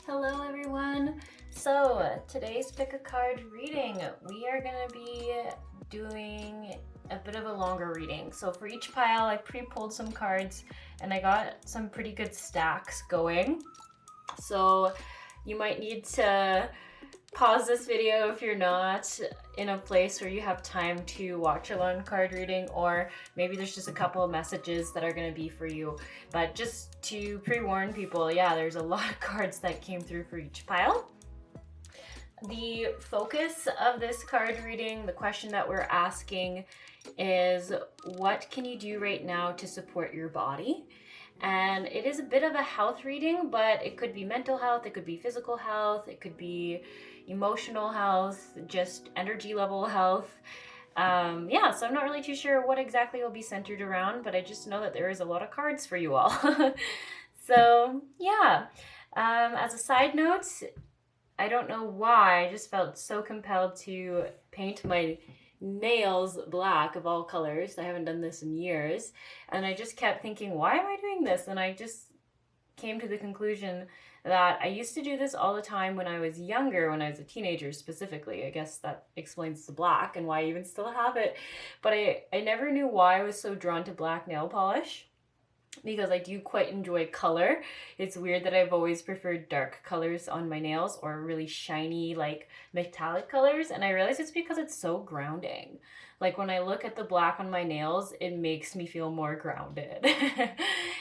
Hello everyone. So today's pick a card reading, we are going to be doing a bit of a longer reading. So for each pile I pre-pulled some cards and I got some pretty good stacks going. So you might need to pause this video if you're not in a place where you have time to watch a long card reading, or maybe there's just a couple of messages that are going to be for you. But just to pre-warn people, yeah, there's a lot of cards that came through for each pile. The focus of this card reading, the question that we're asking is, what can you do right now to support your body? And it is a bit of a health reading, but it could be mental health, it could be physical health, it could be emotional health, just energy level health. Yeah, so I'm not really too sure what exactly will be centered around, but I just know that there is a lot of cards for you all. So yeah, as a side note, I don't know why, I just felt so compelled to paint my nails black of all colors. I haven't done this in years, and I just kept thinking, why am I doing this? And I just came to the conclusion that I used to do this all the time when I was younger, when I was a teenager specifically. I guess that explains the black and why I even still have it. But I never knew why I was so drawn to black nail polish, because I do quite enjoy color. It's weird that I've always preferred dark colors on my nails, or really shiny, like metallic colors, and I realize it's because it's so grounding. Like when I look at the black on my nails, it makes me feel more grounded.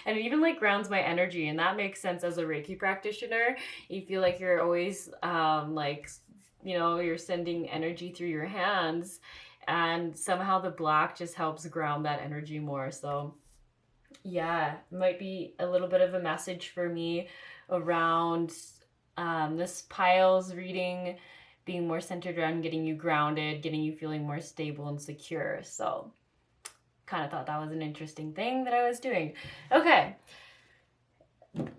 And it even like grounds my energy, and that makes sense as a Reiki practitioner. You feel like you're always you're sending energy through your hands, and somehow the black just helps ground that energy more. So yeah, might be a little bit of a message for me around this piles reading being more centered around getting you grounded, getting you feeling more stable and secure. So kind of thought that was an interesting thing that I was doing. Okay,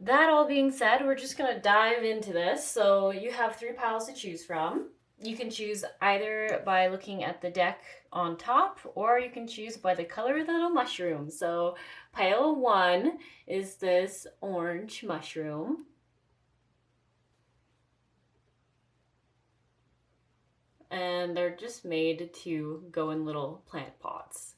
that all being said, we're just gonna dive into this. So you have 3 piles to choose from. You can choose either by looking at the deck on top, or you can choose by the color of the little mushroom. So pile 1 is this orange mushroom. And they're just made to go in little plant pots.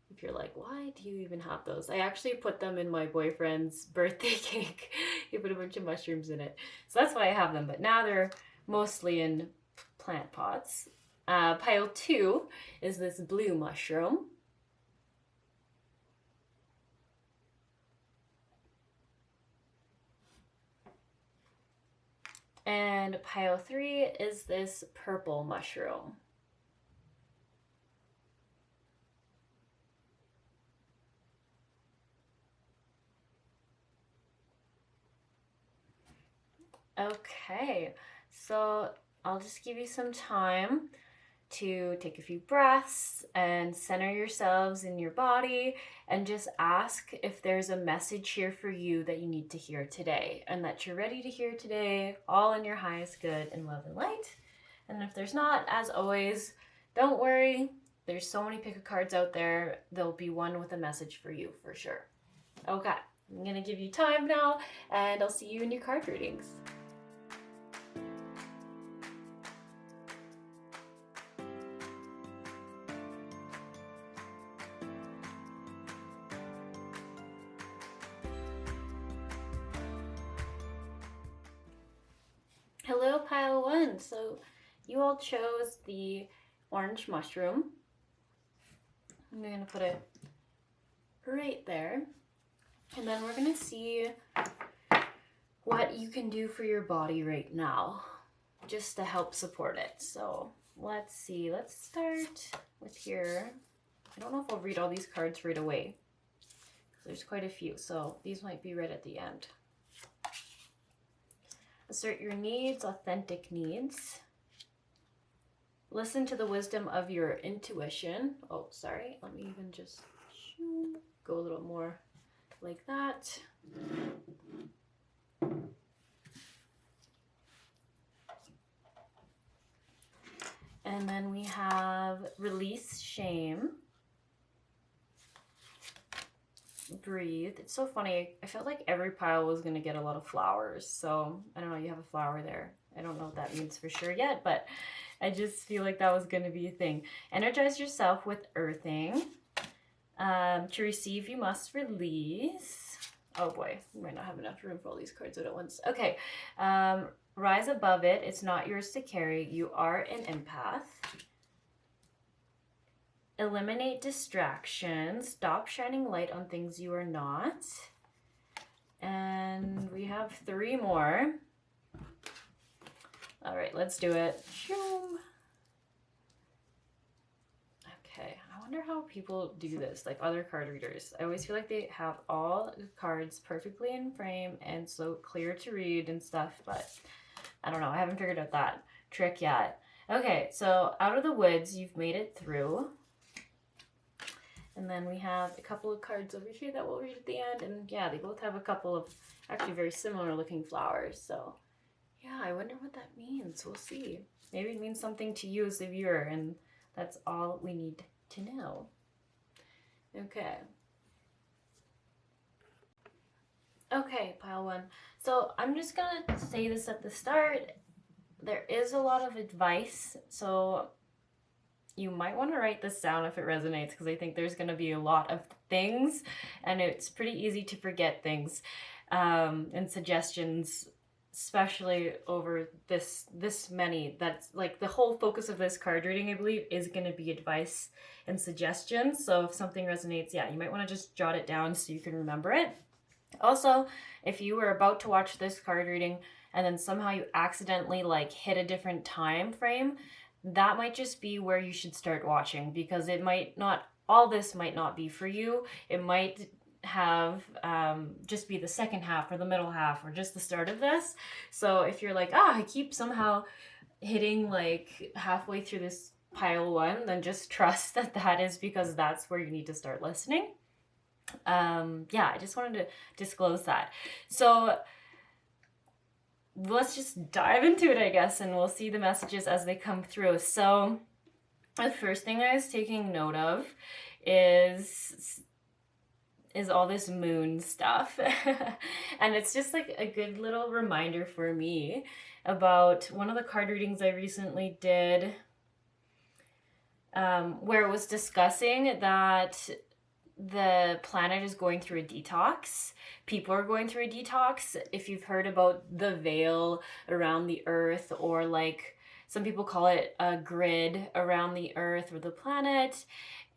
If you're like, why do you even have those? I actually put them in my boyfriend's birthday cake. He put a bunch of mushrooms in it. So that's why I have them. But now they're mostly in plant pots. Pile 2 is this blue mushroom. And pile 3 is this purple mushroom. Okay, so I'll just give you some time to take a few breaths and center yourselves in your body, and just ask if there's a message here for you that you need to hear today, and that you're ready to hear today, all in your highest good and love and light. And if there's not, as always, don't worry. There's so many pick-a cards out there. There'll be one with a message for you for sure. Okay, I'm gonna give you time now, and I'll see you in your card readings. Hello, pile 1. So you all chose the orange mushroom. I'm going to put it right there. And then we're going to see what you can do for your body right now, just to help support it. So let's see. Let's start with here. I don't know if I'll read all these cards right away. There's quite a few, so these might be right at the end. Assert your needs, authentic needs. Listen to the wisdom of your intuition. Oh, sorry. Let me even just go a little more like that. And then we have release shame. breathe. It's so funny. I felt like every pile was going to get a lot of flowers. So I don't know, you have a flower there. I don't know what that means for sure yet, but I just feel like that was going to be a thing. Energize yourself with earthing. To receive, you must release. Oh boy, we might not have enough room for all these cards out at once. Okay. Rise above it. It's not yours to carry. You are an empath. Eliminate distractions. Stop shining light on things you are not. And we have 3 more. All right, let's do it. Okay, I wonder how people do this, like other card readers. I always feel like they have all the cards perfectly in frame and so clear to read and stuff, but I don't know. I haven't figured out that trick yet. Okay, so out of the woods, you've made it through. And then we have a couple of cards over here that we'll read at the end. And yeah, they both have a couple of actually very similar looking flowers. So yeah, I wonder what that means. We'll see. Maybe it means something to you as the viewer, and that's all we need to know. Okay. Okay, pile 1. So I'm just gonna say this at the start. There is a lot of advice, so you might want to write this down if it resonates, because I think there's going to be a lot of things, and it's pretty easy to forget things and suggestions, especially over this many. That's like the whole focus of this card reading, I believe, is going to be advice and suggestions. So if something resonates, yeah, you might want to just jot it down so you can remember it. Also, if you were about to watch this card reading and then somehow you accidentally like hit a different time frame, that might just be where you should start watching, because it might not, all this might not be for you. It might have just be the second half or the middle half or just the start of this. So if you're like, I keep somehow hitting like halfway through this pile 1, then just trust that that is because that's where you need to start listening. Yeah, I just wanted to disclose that. So let's just dive into it, I guess, and we'll see the messages as they come through. So the first thing I was taking note of is all this moon stuff. And it's just like a good little reminder for me about one of the card readings I recently did, where it was discussing that the planet is going through a detox. People are going through a detox. If you've heard about the veil around the earth, or like some people call it a grid around the earth or the planet,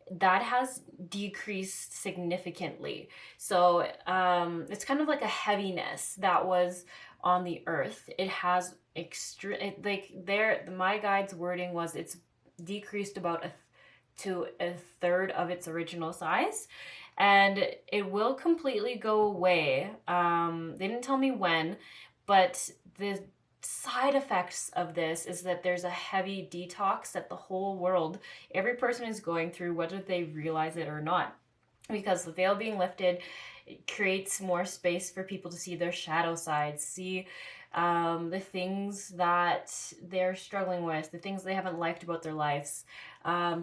that has decreased significantly. So it's kind of like a heaviness that was on the earth. It has my guide's wording was it's decreased about to a third of its original size, and it will completely go away. They didn't tell me when, but the side effects of this is that there's a heavy detox that the whole world, every person is going through, whether they realize it or not, because the veil being lifted, it creates more space for people to see their shadow sides, see the things that they're struggling with, the things they haven't liked about their lives,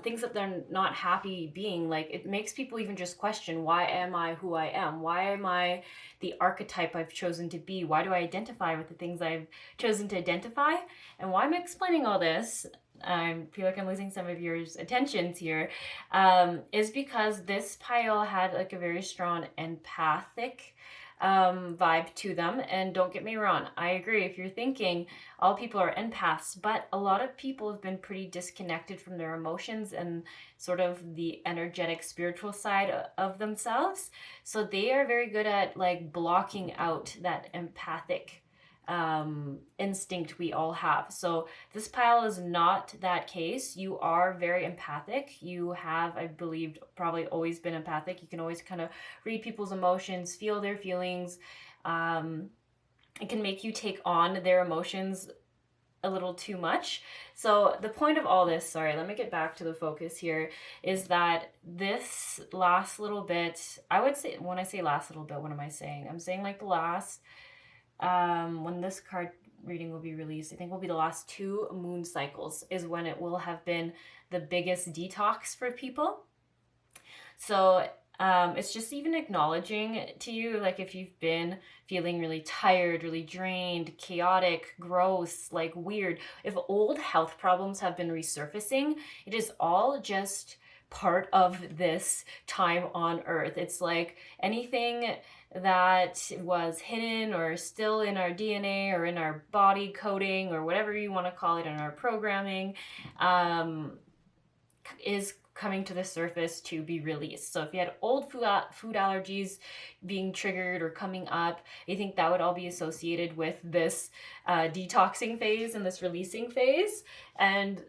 things that they're not happy being. Like, it makes people even just question, why am I who I am? Why am I the archetype I've chosen to be? Why do I identify with the things I've chosen to identify? And why I'm explaining all this, I feel like I'm losing some of your attentions here, is because this pile had like a very strong empathic vibe to them. And don't get me wrong, I agree. If you're thinking all people are empaths, but a lot of people have been pretty disconnected from their emotions and sort of the energetic spiritual side of themselves. So they are very good at like blocking out that empathic instinct we all have. So this pile is not that case. You are very empathic. You have, I believe, probably always been empathic. You can always kind of read people's emotions, feel their feelings. It can make you take on their emotions a little too much. So the point of all this, sorry, let me get back to the focus here, is that this last little bit, I would say, when I say last little bit, what am I saying? I'm saying like the last, when this card reading will be released, I think will be the last 2 moon cycles is when it will have been the biggest detox for people. So It's just even acknowledging to you, like if you've been feeling really tired, really drained, chaotic, gross, like weird, if old health problems have been resurfacing, it is all just part of this time on earth. It's like anything that was hidden or still in our DNA or in our body coding or whatever you want to call it, in our programming, is coming to the surface to be released. So if you had old food allergies being triggered or coming up, I think that would all be associated with this detoxing phase and this releasing phase. And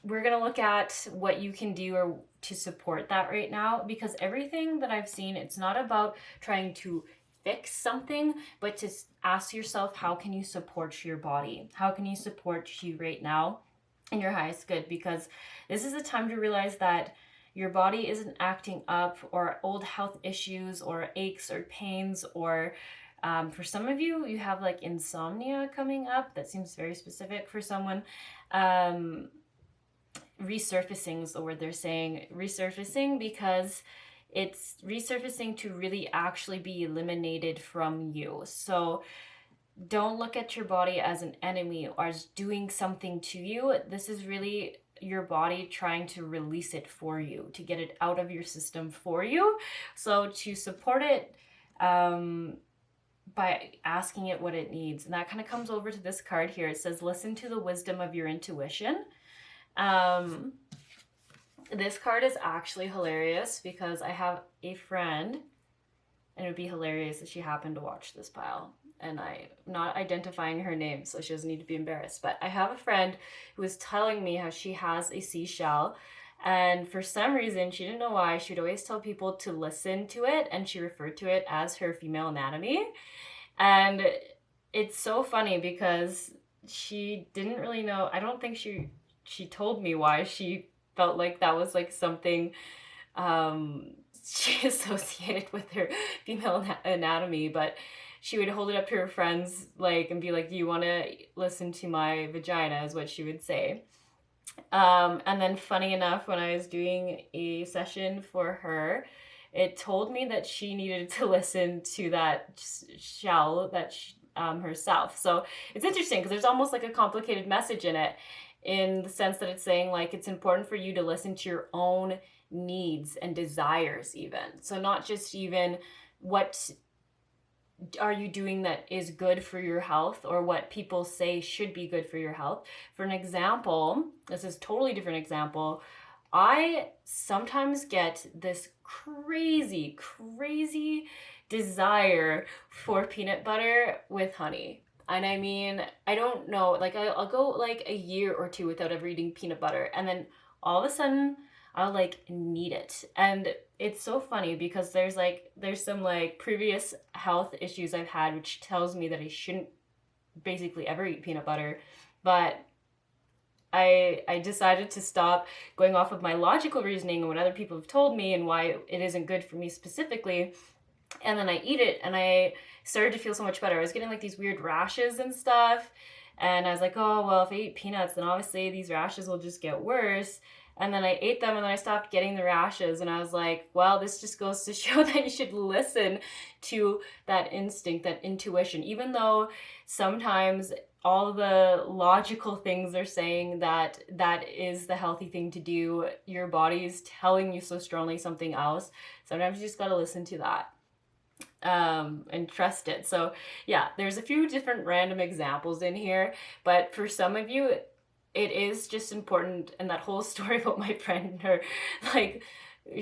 we're going to look at what you can do or to support that right now, because everything that I've seen, it's not about trying to fix something, but to ask yourself, how can you support your body? How can you support you right now in your highest good? Because this is a time to realize that your body isn't acting up, or old health issues or aches or pains, or for some of you, you have like insomnia coming up. That seems very specific for someone. Resurfacing is the word they're saying. Resurfacing because it's resurfacing to really actually be eliminated from you. So don't look at your body as an enemy or as doing something to you. This is really your body trying to release it for you, to get it out of your system for you. So to support it by asking it what it needs. And that kind of comes over to this card here. It says, listen to the wisdom of your intuition. This card is actually hilarious because I have a friend, and it would be hilarious if she happened to watch this pile. And I'm not identifying her name, so she doesn't need to be embarrassed. But I have a friend who was telling me how she has a seashell, and for some reason, she didn't know why, she would always tell people to listen to it, and she referred to it as her female anatomy. And it's so funny because she didn't really know, I don't think she told me why she felt like that was like something she associated with her female anatomy, but she would hold it up to her friends like and be like, do you want to listen to my vagina, is what she would say. And then funny enough, when I was doing a session for her, it told me that she needed to listen to that shell that herself. So it's interesting because there's almost like a complicated message in it, in the sense that it's saying like it's important for you to listen to your own needs and desires even. So not just even what are you doing that is good for your health or what people say should be good for your health. For an example, this is a totally different example. I sometimes get this crazy desire for peanut butter with honey. And I mean, I don't know, like I'll go like a year or two without ever eating peanut butter, and then all of a sudden I'll like need it. And it's so funny because there's some like previous health issues I've had, which tells me that I shouldn't basically ever eat peanut butter. But I decided to stop going off of my logical reasoning and what other people have told me and why it isn't good for me specifically. And then I eat it and I started to feel so much better. I was getting like these weird rashes and stuff. And I was like, oh, well, if I eat peanuts, then obviously these rashes will just get worse. And then I ate them and then I stopped getting the rashes. And I was like, well, this just goes to show that you should listen to that instinct, that intuition, even though sometimes all the logical things are saying that that is the healthy thing to do. Your body is telling you so strongly something else. Sometimes you just got to listen to that. And trust it. So yeah, there's a few different random examples in here, but for some of you, it is just important. And that whole story about my friend and her like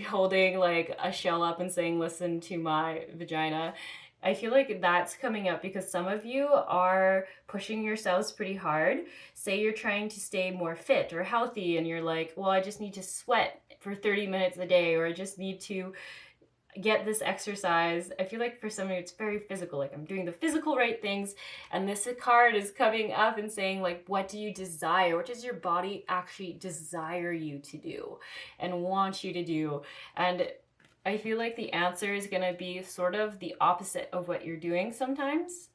holding like a shell up and saying, listen to my vagina, I feel like that's coming up because some of you are pushing yourselves pretty hard. Say you're trying to stay more fit or healthy and you're like, well, I just need to sweat for 30 minutes a day, or I just need to get this exercise. I feel like for some of you it's very physical, like I'm doing the physical right things, and this card is coming up and saying like, what do you desire? What does your body actually desire you to do and want you to do? And I feel like the answer is going to be sort of the opposite of what you're doing sometimes.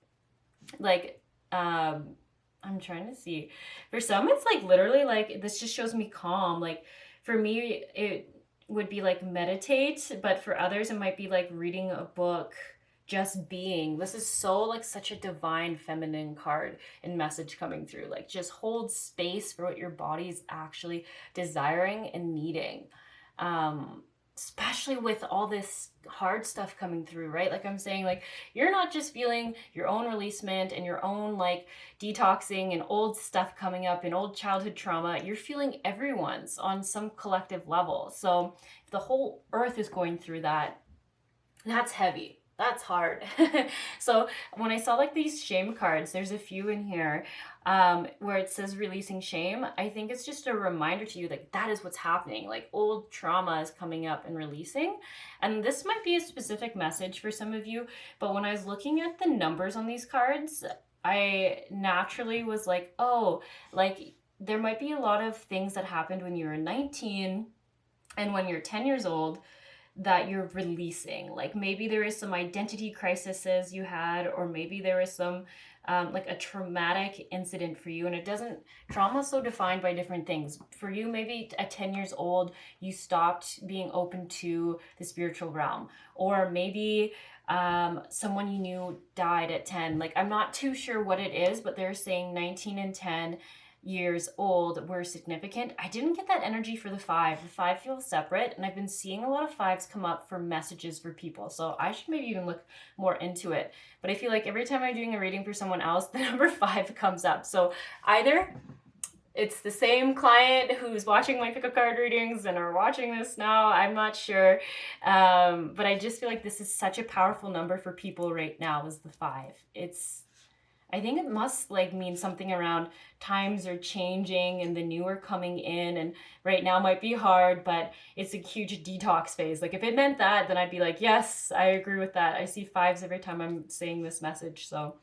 Like I'm trying to see, for some it's like literally like this just shows me calm. Like for me, would be like meditate, but for others it might be like reading a book, just being. This is so like such a divine feminine card and message coming through. Like just hold space for what your body is actually desiring and needing. Especially with all this hard stuff coming through, right? Like I'm saying, like you're not just feeling your own releasement and your own like detoxing and old stuff coming up and old childhood trauma. You're feeling everyone's on some collective level. So if the whole earth is going through that, that's heavy. That's hard. So when I saw like these shame cards, there's a few in here where it says releasing shame. I think it's just a reminder to you like that is what's happening. Like old trauma is coming up and releasing. And this might be a specific message for some of you, but when I was looking at the numbers on these cards, I naturally was like, oh, like there might be a lot of things that happened when you were 19 and when you're 10 years old that you're releasing. Like maybe there is some identity crises you had, or maybe there is some like a traumatic incident for you. And it doesn't, trauma is so defined by different things. For you, maybe at 10 years old, you stopped being open to the spiritual realm, or maybe someone you knew died at 10. Like I'm not too sure what it is, but they're saying 19 and 10 years old were significant. I didn't get that energy for the 5. The 5 feels separate, and I've been seeing a lot of 5s come up for messages for people. So I should maybe even look more into it. But I feel like every time I'm doing a reading for someone else, the number 5 comes up. So either it's the same client who's watching my pick a card readings and are watching this now, I'm not sure. But I just feel like this is such a powerful number for people right now, is the 5. I think it must like mean something around times are changing and the new are coming in, and right now might be hard, but it's a huge detox phase. Like if it meant that, then I'd be like, yes, I agree with that. I see 5s every time I'm saying this message, so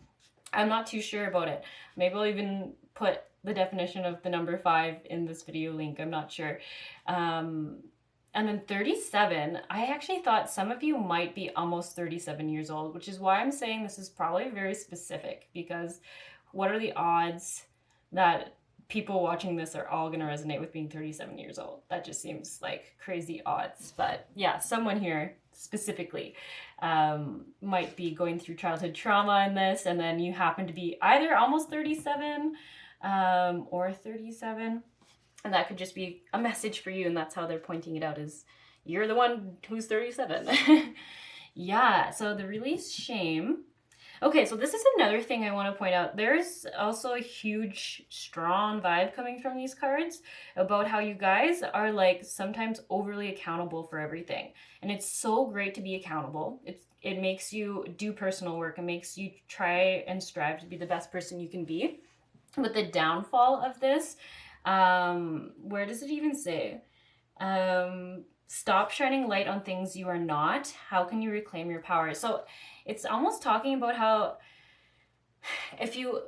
I'm not too sure about it. Maybe I'll even put the definition of the number 5 in this video link. I'm not sure. And then 37, I actually thought some of you might be almost 37 years old, which is why I'm saying this is probably very specific, because what are the odds that people watching this are all going to resonate with being 37 years old? That just seems like crazy odds. But yeah, someone here specifically might be going through childhood trauma in this, and then you happen to be either almost 37 or 37. And that could just be a message for you, and that's how they're pointing it out, is you're the one who's 37. Yeah, so the release shame. Okay, so this is another thing I want to point out. There's also a huge, strong vibe coming from these cards about how you guys are like sometimes overly accountable for everything. And it's so great to be accountable. It makes you do personal work. It makes you try and strive to be the best person you can be. But the downfall of this, where does it even say? Stop shining light on things you are not. How can you reclaim your power? So it's almost talking about how if you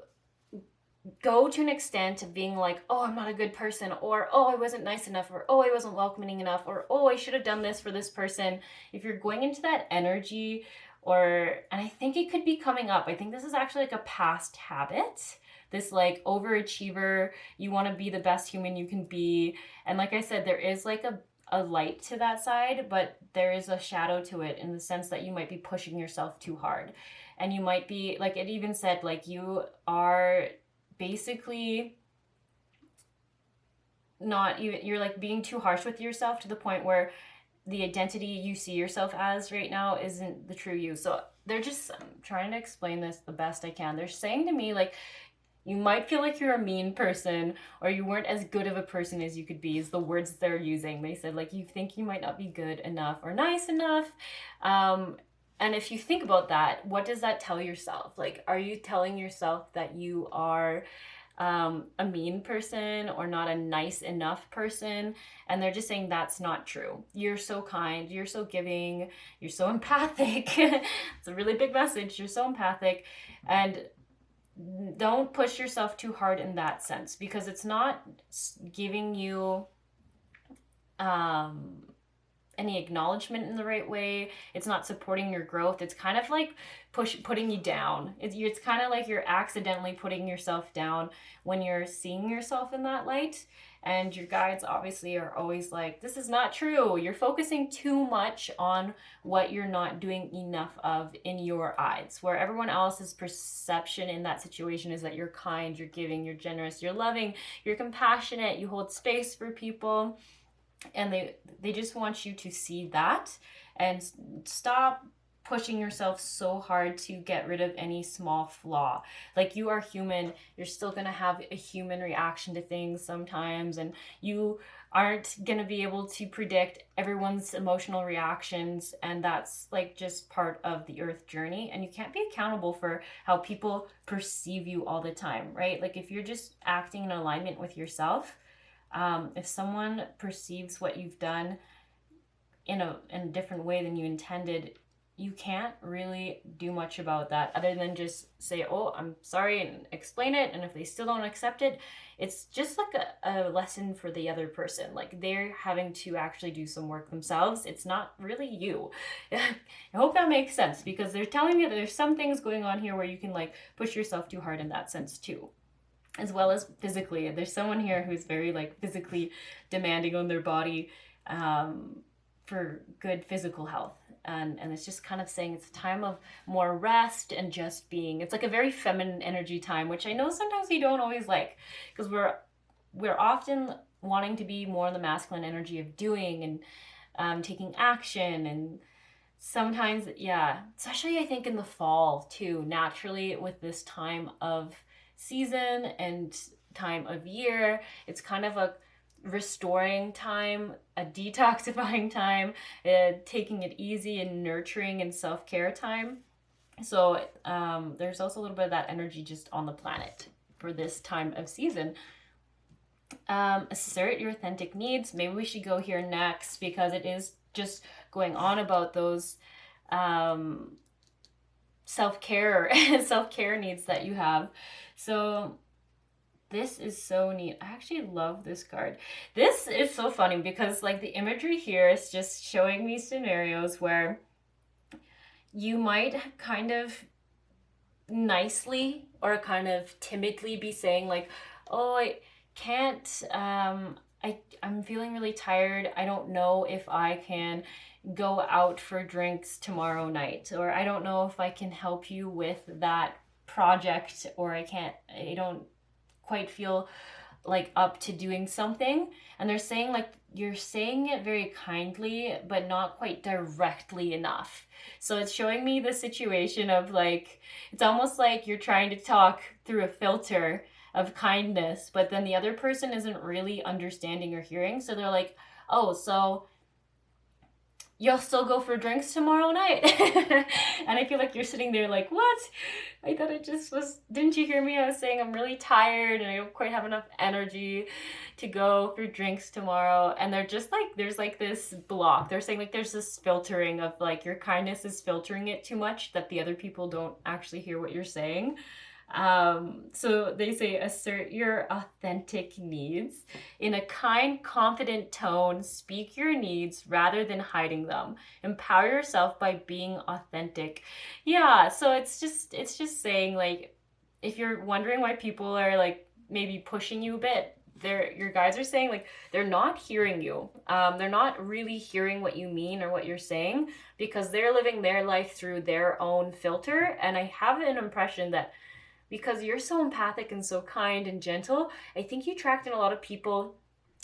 go to an extent of being like, oh, I'm not a good person, or oh, I wasn't nice enough, or oh, I wasn't welcoming enough, or oh, I should have done this for this person. If you're going into that energy, and I think it could be coming up. I think this is actually like a past habit. This like overachiever, you want to be the best human you can be. And like I said, there is like a light to that side, but there is a shadow to it in the sense that you might be pushing yourself too hard. And you might be, like it even said, like you are basically you're like being too harsh with yourself to the point where the identity you see yourself as right now isn't the true you. So they're just trying to explain this the best I can. They're saying to me, like, you might feel like you're a mean person, or you weren't as good of a person as you could be, is the words they're using. They said, like, you think you might not be good enough or nice enough. And if you think about that, what does that tell yourself? Like, are you telling yourself that you are a mean person or not a nice enough person? And they're just saying that's not true. You're so kind, you're so giving, you're so empathic. It's a really big message. You're so empathic, and don't push yourself too hard in that sense, because it's not giving you any acknowledgement in the right way. It's not supporting your growth. It's kind of like putting you down. It's kind of like you're accidentally putting yourself down when you're seeing yourself in that light. And your guides obviously are always like, this is not true. You're focusing too much on what you're not doing enough of in your eyes, where everyone else's perception in that situation is that you're kind, you're giving, you're generous, you're loving, you're compassionate, you hold space for people. And they just want you to see that and stop pushing yourself so hard to get rid of any small flaw. Like, you are human, you're still going to have a human reaction to things sometimes, and you aren't going to be able to predict everyone's emotional reactions, and that's like just part of the earth journey, and you can't be accountable for how people perceive you all the time, right? Like, if you're just acting in alignment with yourself, if someone perceives what you've done in a different way than you intended, you can't really do much about that other than just say, oh, I'm sorry, and explain it. And if they still don't accept it, it's just like a lesson for the other person. Like, they're having to actually do some work themselves. It's not really you. I hope that makes sense, because they're telling me that there's some things going on here where you can like push yourself too hard in that sense too, as well as physically. There's someone here who's very like physically demanding on their body, for good physical health. And it's just kind of saying it's a time of more rest and just being. It's like a very feminine energy time, which I know sometimes we don't always like, because we're often wanting to be more in the masculine energy of doing and taking action. And sometimes, yeah, especially I think in the fall too, naturally with this time of season and time of year, it's kind of a restoring time, a detoxifying time, taking it easy and nurturing and self-care time. So there's also a little bit of that energy just on the planet for this time of season. Assert your authentic needs. Maybe we should go here next, because it is just going on about those self-care needs that you have. So this is so neat. I actually love this card. This is so funny because like the imagery here is just showing me scenarios where you might kind of nicely or kind of timidly be saying like, oh, I can't, I'm feeling really tired. I don't know if I can go out for drinks tomorrow night, or I don't know if I can help you with that project, or I don't quite feel like up to doing something. And they're saying like, you're saying it very kindly but not quite directly enough. So it's showing me the situation of like, it's almost like you're trying to talk through a filter of kindness, but then the other person isn't really understanding or hearing. So they're like, oh, so you'll still go for drinks tomorrow night. And I feel like you're sitting there like, what? I thought it just was, didn't you hear me? I was saying I'm really tired and I don't quite have enough energy to go for drinks tomorrow. And they're just like, there's like this block. They're saying like there's this filtering of like your kindness is filtering it too much that the other people don't actually hear what you're saying. So they say assert your authentic needs in a kind, confident tone. Speak your needs rather than hiding them. Empower yourself by being authentic. Yeah, so it's just saying like, if you're wondering why people are like maybe pushing you a bit, your guides are saying like they're not hearing you. They're not really hearing what you mean or what you're saying, because they're living their life through their own filter. And I have an impression that because you're so empathic and so kind and gentle, I think you attract in a lot of people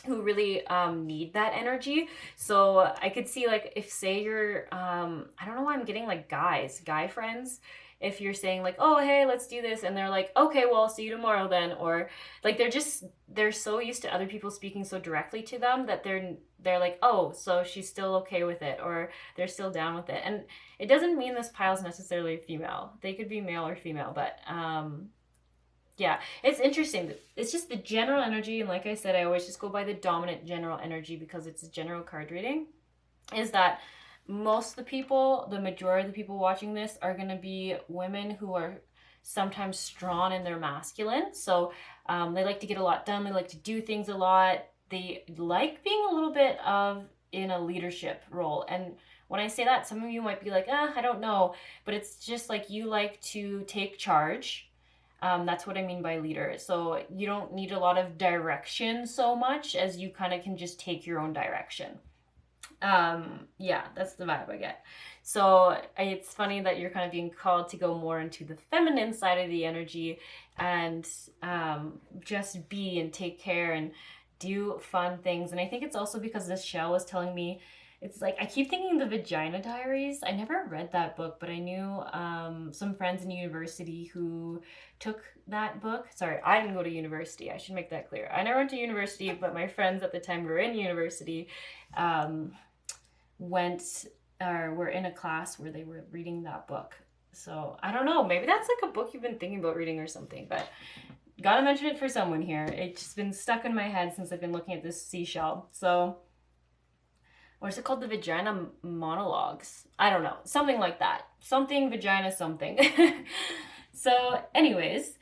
who really need that energy. So I could see like, if say you're, I don't know why I'm getting like guy friends. If you're saying like, oh, hey, let's do this. And they're like, okay, well, I'll see you tomorrow then. Or like, they're so used to other people speaking so directly to them that they're like, oh, so she's still okay with it, or they're still down with it. And it doesn't mean this pile's necessarily female. They could be male or female, but yeah, it's interesting. It's just the general energy. And like I said, I always just go by the dominant general energy because it's a general card reading, is that most of the people, the majority of the people watching this are going to be women who are sometimes strong in their masculine. So they like to get a lot done. They like to do things a lot. They like being a little bit of in a leadership role. And when I say that, some of you might be like, I don't know. But it's just like you like to take charge. That's what I mean by leader. So you don't need a lot of direction so much as you kind of can just take your own direction. Yeah, that's the vibe I get. So it's funny that you're kind of being called to go more into the feminine side of the energy and just be and take care and do fun things. And I think it's also because this shell was telling me, it's like I keep thinking the Vagina Diaries. I never read that book, but I knew some friends in university who took that book. Sorry, I didn't go to university. I should make that clear. I never went to university, but my friends at the time were in university. Went or were in a class where they were reading that book. So I don't know, maybe that's like a book you've been thinking about reading or something, but gotta mention it for someone here. It's just been stuck in my head since I've been looking at this seashell. So, or is it called the Vagina Monologues? I don't know, something like that. Something vagina something. So, anyways,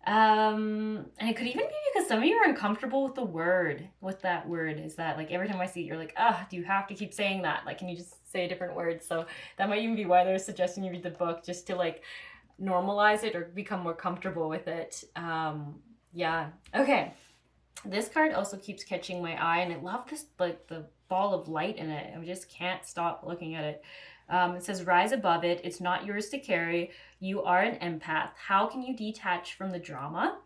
and it could even be because some of you are uncomfortable with the word, with that word. Is that like every time I see it, you're like, do you have to keep saying that? Like, can you just say a different word? So that might even be why they're suggesting you read the book, just to like normalize it or become more comfortable with it. Yeah. Okay. This card also keeps catching my eye, and I love this, like the ball of light in it. I just can't stop looking at it. It says, rise above it. It's not yours to carry. You are an empath. How can you detach from the drama?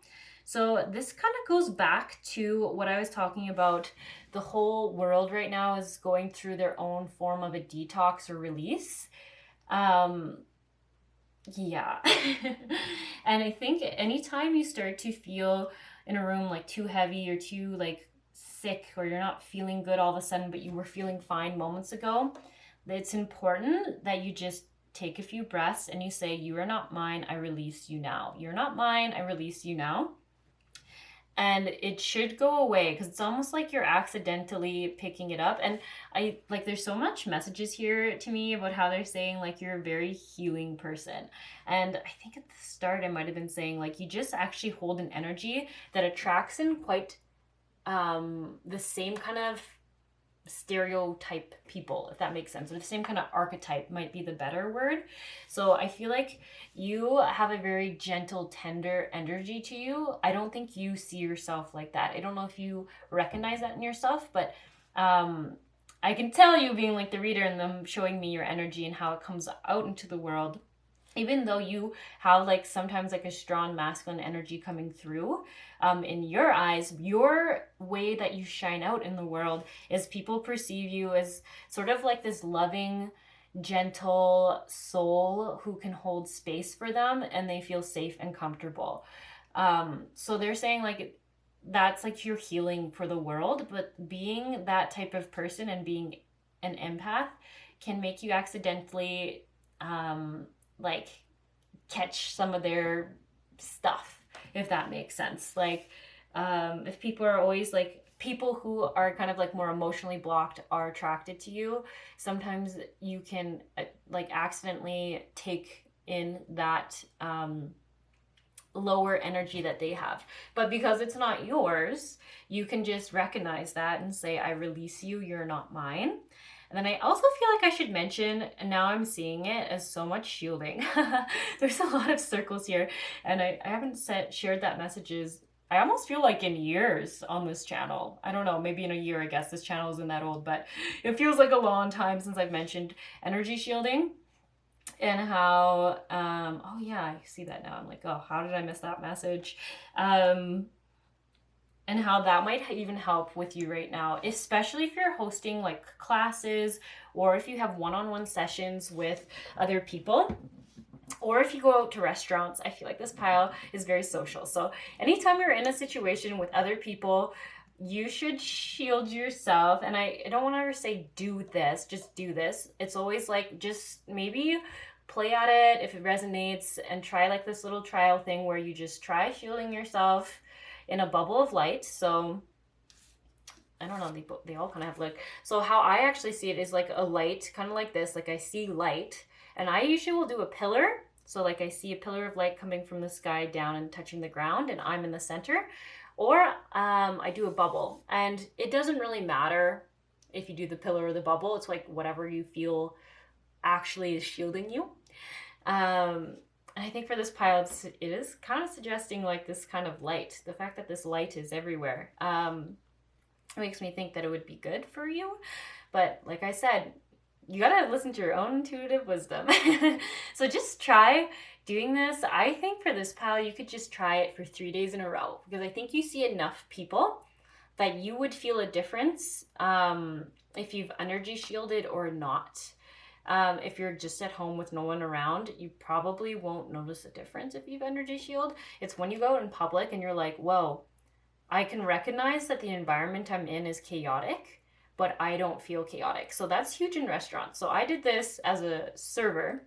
So this kind of goes back to what I was talking about. The whole world right now is going through their own form of a detox or release. Yeah. And I think anytime you start to feel in a room like too heavy or too like sick, or you're not feeling good all of a sudden, but you were feeling fine moments ago, it's important that you just take a few breaths and you say, you are not mine, I release you now. You're not mine, I release you now. And it should go away, because it's almost like you're accidentally picking it up. And I like, there's so much messages here to me about how they're saying like you're a very healing person. And I think at the start I might have been saying like you just actually hold an energy that attracts in quite the same kind of stereotype people, if that makes sense, or the same kind of archetype might be the better word. So I feel like you have a very gentle, tender energy to you. I don't think you see yourself like that. I don't know if you recognize that in yourself, but I can tell you, being like the reader and them showing me your energy and how it comes out into the world, even though you have like sometimes like a strong masculine energy coming through, in your eyes, your way that you shine out in the world is people perceive you as sort of like this loving, gentle soul who can hold space for them and they feel safe and comfortable. So they're saying like that's like your healing for the world, but being that type of person and being an empath can make you accidentally like catch some of their stuff, if that makes sense. Like if people are always like, people who are kind of like more emotionally blocked are attracted to you, sometimes you can like accidentally take in that lower energy that they have. But because it's not yours, you can just recognize that and say, I release you, you're not mine. And then I also feel like I should mention, and now I'm seeing it as so much shielding. There's a lot of circles here, and I haven't shared that messages, I almost feel like in years on this channel. I don't know, maybe in a year, I guess. This channel isn't that old, but it feels like a long time since I've mentioned energy shielding. And how, oh yeah, I see that now. I'm like, oh, how did I miss that message? And how that might even help with you right now, especially if you're hosting like classes, or if you have one-on-one sessions with other people, or if you go out to restaurants. I feel like this pile is very social. So anytime you're in a situation with other people, you should shield yourself. And I don't want to ever say do this, just do this. It's always like, just maybe play at it if it resonates, and try like this little trial thing where you just try shielding yourself in a bubble of light. So I don't know, they all kind of have like, so how I actually see it is like a light, kind of like this, like I see light, and I usually will do a pillar. So like I see a pillar of light coming from the sky down and touching the ground, and I'm in the center. Or I do a bubble, and it doesn't really matter if you do the pillar or the bubble. It's like whatever you feel actually is shielding you. And I think for this pile, it is kind of suggesting like this kind of light. The fact that this light is everywhere makes me think that it would be good for you. But like I said, you gotta listen to your own intuitive wisdom. So just try doing this. I think for this pile, you could just try it for 3 days in a row, because I think you see enough people that you would feel a difference if you've energy shielded or not. If you're just at home with no one around, you probably won't notice a difference if you've energy shield. It's when you go out in public and you're like, whoa, I can recognize that the environment I'm in is chaotic, but I don't feel chaotic. So that's huge in restaurants. So I did this as a server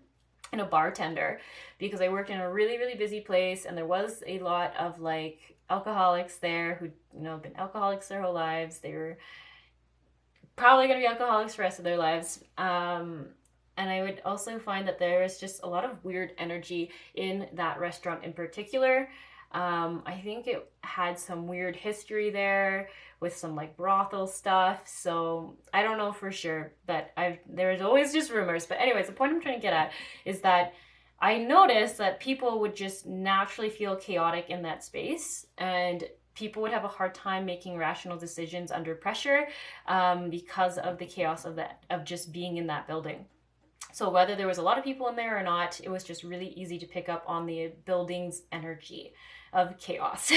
and a bartender because I worked in a really, really busy place, and there was a lot of like alcoholics there who, been alcoholics their whole lives. They were probably going to be alcoholics for the rest of their lives. And I would also find that there is just a lot of weird energy in that restaurant in particular. I think it had some weird history there with some like brothel stuff. So I don't know for sure, but there's always just rumors. But anyways, the point I'm trying to get at is that I noticed that people would just naturally feel chaotic in that space, and people would have a hard time making rational decisions under pressure because of the chaos of just being in that building. So whether there was a lot of people in there or not, it was just really easy to pick up on the building's energy of chaos.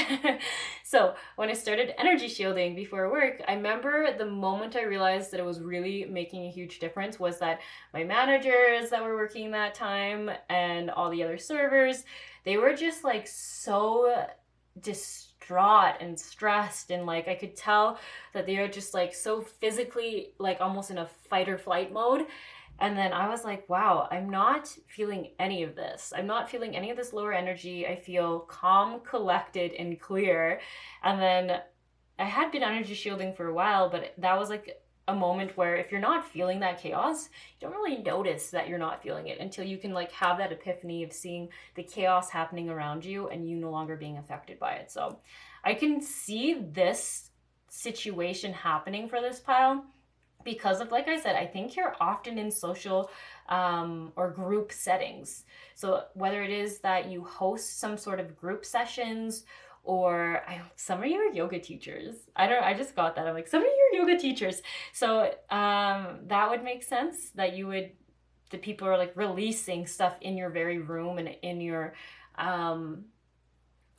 So when I started energy shielding before work, I remember the moment I realized that it was really making a huge difference was that my managers that were working that time and all the other servers, they were just like so distraught and stressed, and like I could tell that they were just like so physically like almost in a fight or flight mode. And then I was like, wow, I'm not feeling any of this. I'm not feeling any of this lower energy. I feel calm, collected, and clear. And then I had been energy shielding for a while, but that was like a moment where if you're not feeling that chaos, you don't really notice that you're not feeling it until you can like have that epiphany of seeing the chaos happening around you and you no longer being affected by it. So I can see this situation happening for this pile because of, like I said, I think you're often in social or group settings. So whether it is that you host some sort of group sessions, or some of you are yoga teachers. I just got that. I'm like, some of you are yoga teachers. So that would make sense that the people are like releasing stuff in your very room and in your,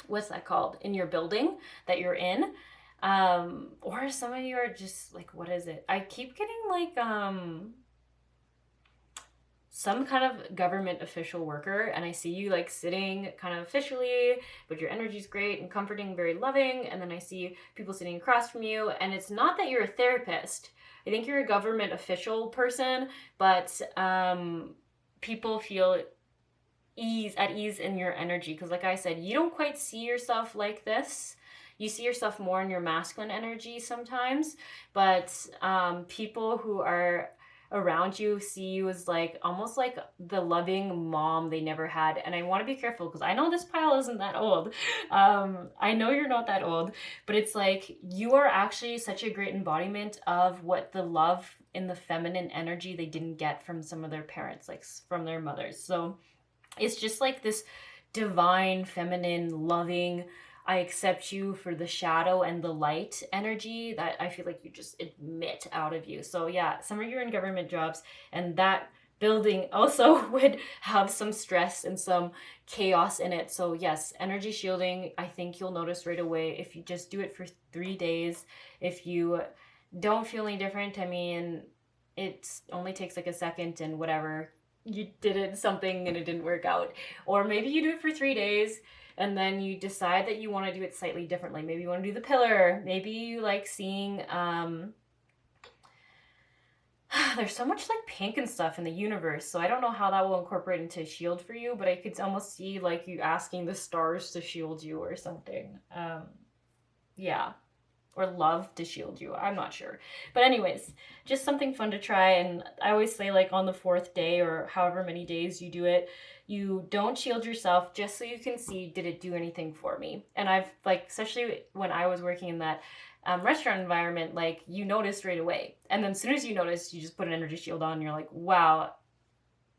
what's that called? In your building that you're in. Or some of you are just like, what is it? I keep getting like some kind of government official worker, and I see you like sitting kind of officially, but your energy's great and comforting, very loving. And then I see people sitting across from you, and it's not that you're a therapist. I think you're a government official person, but people feel at ease in your energy, because like I said, you don't quite see yourself like this. You see yourself more in your masculine energy sometimes, but people who are around you see you as like almost like the loving mom they never had. And I want to be careful because I know this pile isn't that old. I know you're not that old, but it's like you are actually such a great embodiment of what the love in the feminine energy they didn't get from some of their parents, like from their mothers. So it's just like this divine, feminine, loving, I accept you for the shadow and the light energy that I feel like you just emit out of you. So yeah, some of you are in government jobs, and that building also would have some stress and some chaos in it. So yes, energy shielding, I think you'll notice right away if you just do it for 3 days. If you don't feel any different, I mean, it only takes like a second and whatever, you did something and it didn't work out. Or maybe you do it for 3 days and then you decide that you want to do it slightly differently. Maybe you want to do the pillar. Maybe you like seeing, there's so much like pink and stuff in the universe. So I don't know how that will incorporate into a shield for you, but I could almost see like you asking the stars to shield you or something. Yeah. Or love to shield you. I'm not sure. But anyways, just something fun to try. And I always say like on the 4th day or however many days you do it, you don't shield yourself just so you can see, did it do anything for me? And I've like, especially when I was working in that restaurant environment, like you notice right away. And then as soon as you notice, you just put an energy shield on and you're like, wow,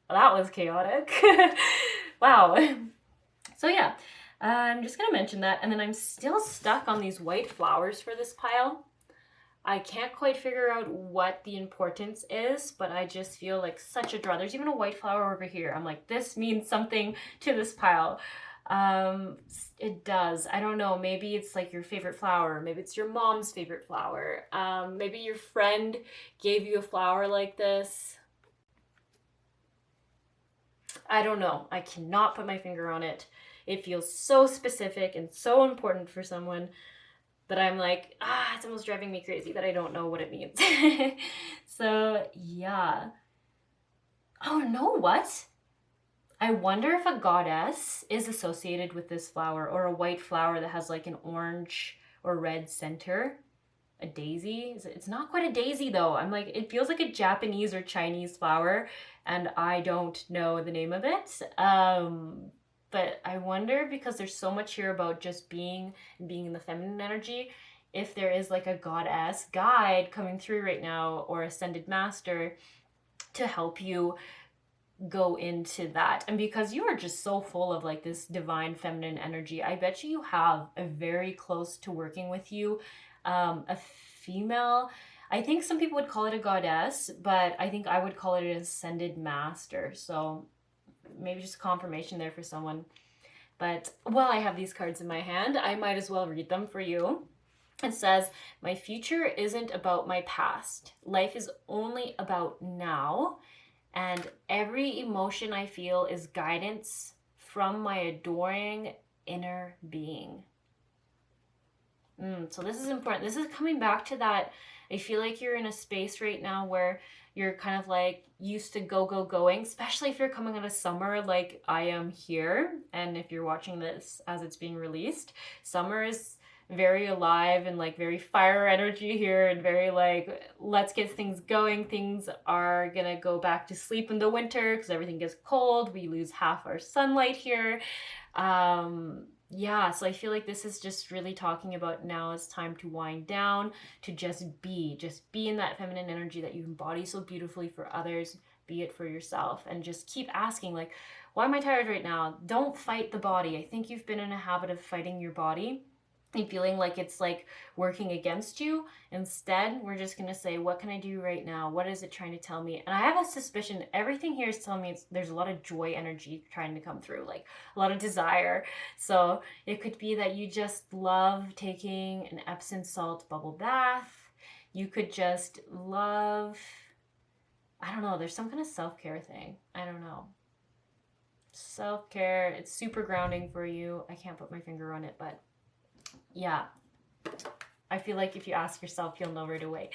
that was chaotic. Wow. So yeah, I'm just gonna mention that, and then I'm still stuck on these white flowers for this pile. I can't quite figure out what the importance is, but I just feel like such a draw. There's even a white flower over here. I'm like, this means something to this pile. It does. I don't know. Maybe it's like your favorite flower. Maybe it's your mom's favorite flower. Maybe your friend gave you a flower like this. I don't know. I cannot put my finger on it. It feels so specific and so important for someone that I'm like, it's almost driving me crazy that I don't know what it means. So, yeah. Oh, no, what? I wonder if a goddess is associated with this flower, or a white flower that has like an orange or red center. A daisy? It's not quite a daisy though. I'm like, it feels like a Japanese or Chinese flower, and I don't know the name of it. But I wonder, because there's so much here about just being and being in the feminine energy, if there is like a goddess guide coming through right now, or ascended master to help you go into that. And because you are just so full of like this divine feminine energy, I bet you have a very close to working with you, a female. I think some people would call it a goddess, but I think I would call it an ascended master. So maybe just confirmation there for someone. But while I have these cards in my hand, I might as well read them for you. It says, my future isn't about my past. Life is only about now. And every emotion I feel is guidance from my adoring inner being. So this is important. This is coming back to that. I feel like you're in a space right now where you're kind of like used to going, especially if you're coming out of summer like I am here. And if you're watching this as it's being released, summer is very alive and like very fire energy here, and very like, let's get things going. Things are gonna go back to sleep in the winter because everything gets cold. We lose half our sunlight here. Yeah, so I feel like this is just really talking about now is time to wind down, to just be in that feminine energy that you embody so beautifully for others, be it for yourself, and just keep asking, like, why am I tired right now? Don't fight the body. I think you've been in a habit of fighting your body and feeling like it's like working against you. Instead, we're just gonna say, what can I do right now? What is it trying to tell me? And I have a suspicion everything here is telling me there's a lot of joy energy trying to come through, like a lot of desire. So it could be that you just love taking an Epsom salt bubble bath. You could just love, I don't know, there's some kind of self-care thing. I don't know. Self-care, it's super grounding for you. I can't put my finger on it, but yeah, I feel like if you ask yourself, you'll know right away.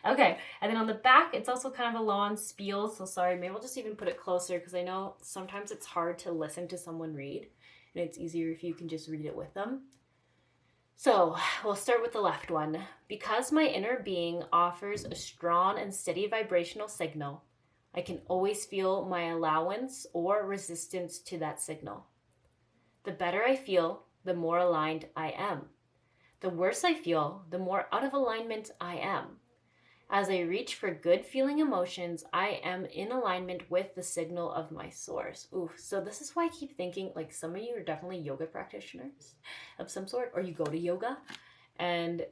Okay, and then on the back, it's also kind of a long spiel, so sorry, maybe I'll just even put it closer, because I know sometimes it's hard to listen to someone read, and it's easier if you can just read it with them. So we'll start with the left one. Because my inner being offers a strong and steady vibrational signal, I can always feel my allowance or resistance to that signal. The better I feel, the more aligned I am. The worse I feel, the more out of alignment I am. As I reach for good feeling emotions, I am in alignment with the signal of my source. Ooh, so this is why I keep thinking, like, some of you are definitely yoga practitioners of some sort, or you go to yoga, and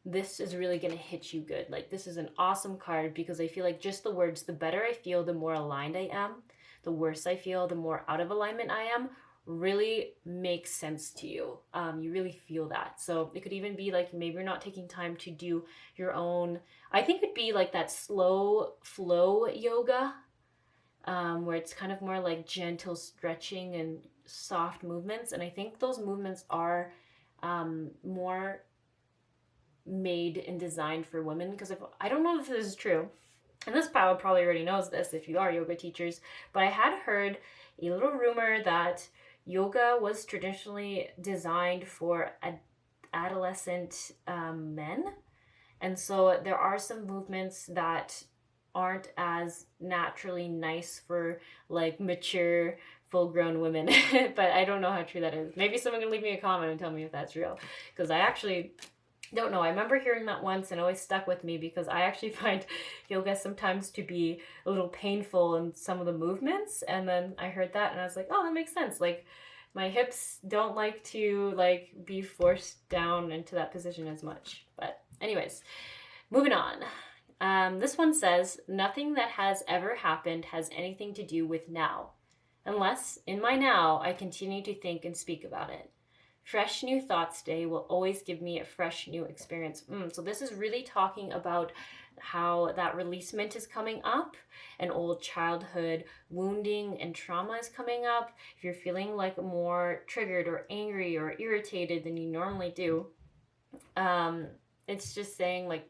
this is really going to hit you good. Like, this is an awesome card, because I feel like just the words, the better I feel, the more aligned I am. The worse I feel, the more out of alignment I am, really makes sense to you. You really feel that. So it could even be like, maybe you're not taking time to do your own, I think it'd be like that slow flow yoga, where it's kind of more like gentle stretching and soft movements. And I think those movements are more made and designed for women, because if I don't know if this is true, and this pile probably already knows this if you are yoga teachers, but I had heard a little rumor that yoga was traditionally designed for adolescent men. And so there are some movements that aren't as naturally nice for like mature, full-grown women. But I don't know how true that is. Maybe someone can leave me a comment and tell me if that's real. Because I actually don't know. I remember hearing that once and it always stuck with me because I actually find yoga sometimes to be a little painful in some of the movements. And then I heard that and I was like, oh, that makes sense. Like my hips don't like to like be forced down into that position as much. But anyways, moving on. This one says, nothing that has ever happened has anything to do with now, unless in my now I continue to think and speak about it. Fresh new thoughts today will always give me a fresh new experience. So this is really talking about how that releasement is coming up, and old childhood wounding and trauma is coming up. If you're feeling like more triggered or angry or irritated than you normally do, it's just saying like,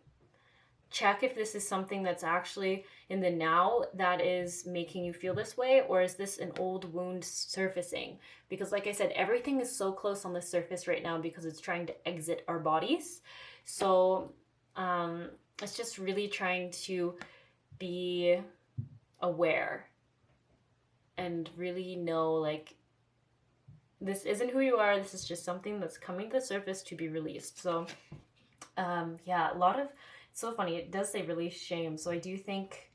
check if this is something that's actually in the now that is making you feel this way, or is this an old wound surfacing? Because like I said, everything is so close on the surface right now because it's trying to exit our bodies. So it's just really trying to be aware and really know like, this isn't who you are, this is just something that's coming to the surface to be released. So yeah, a lot of, it's so funny, it does say release shame. So I do think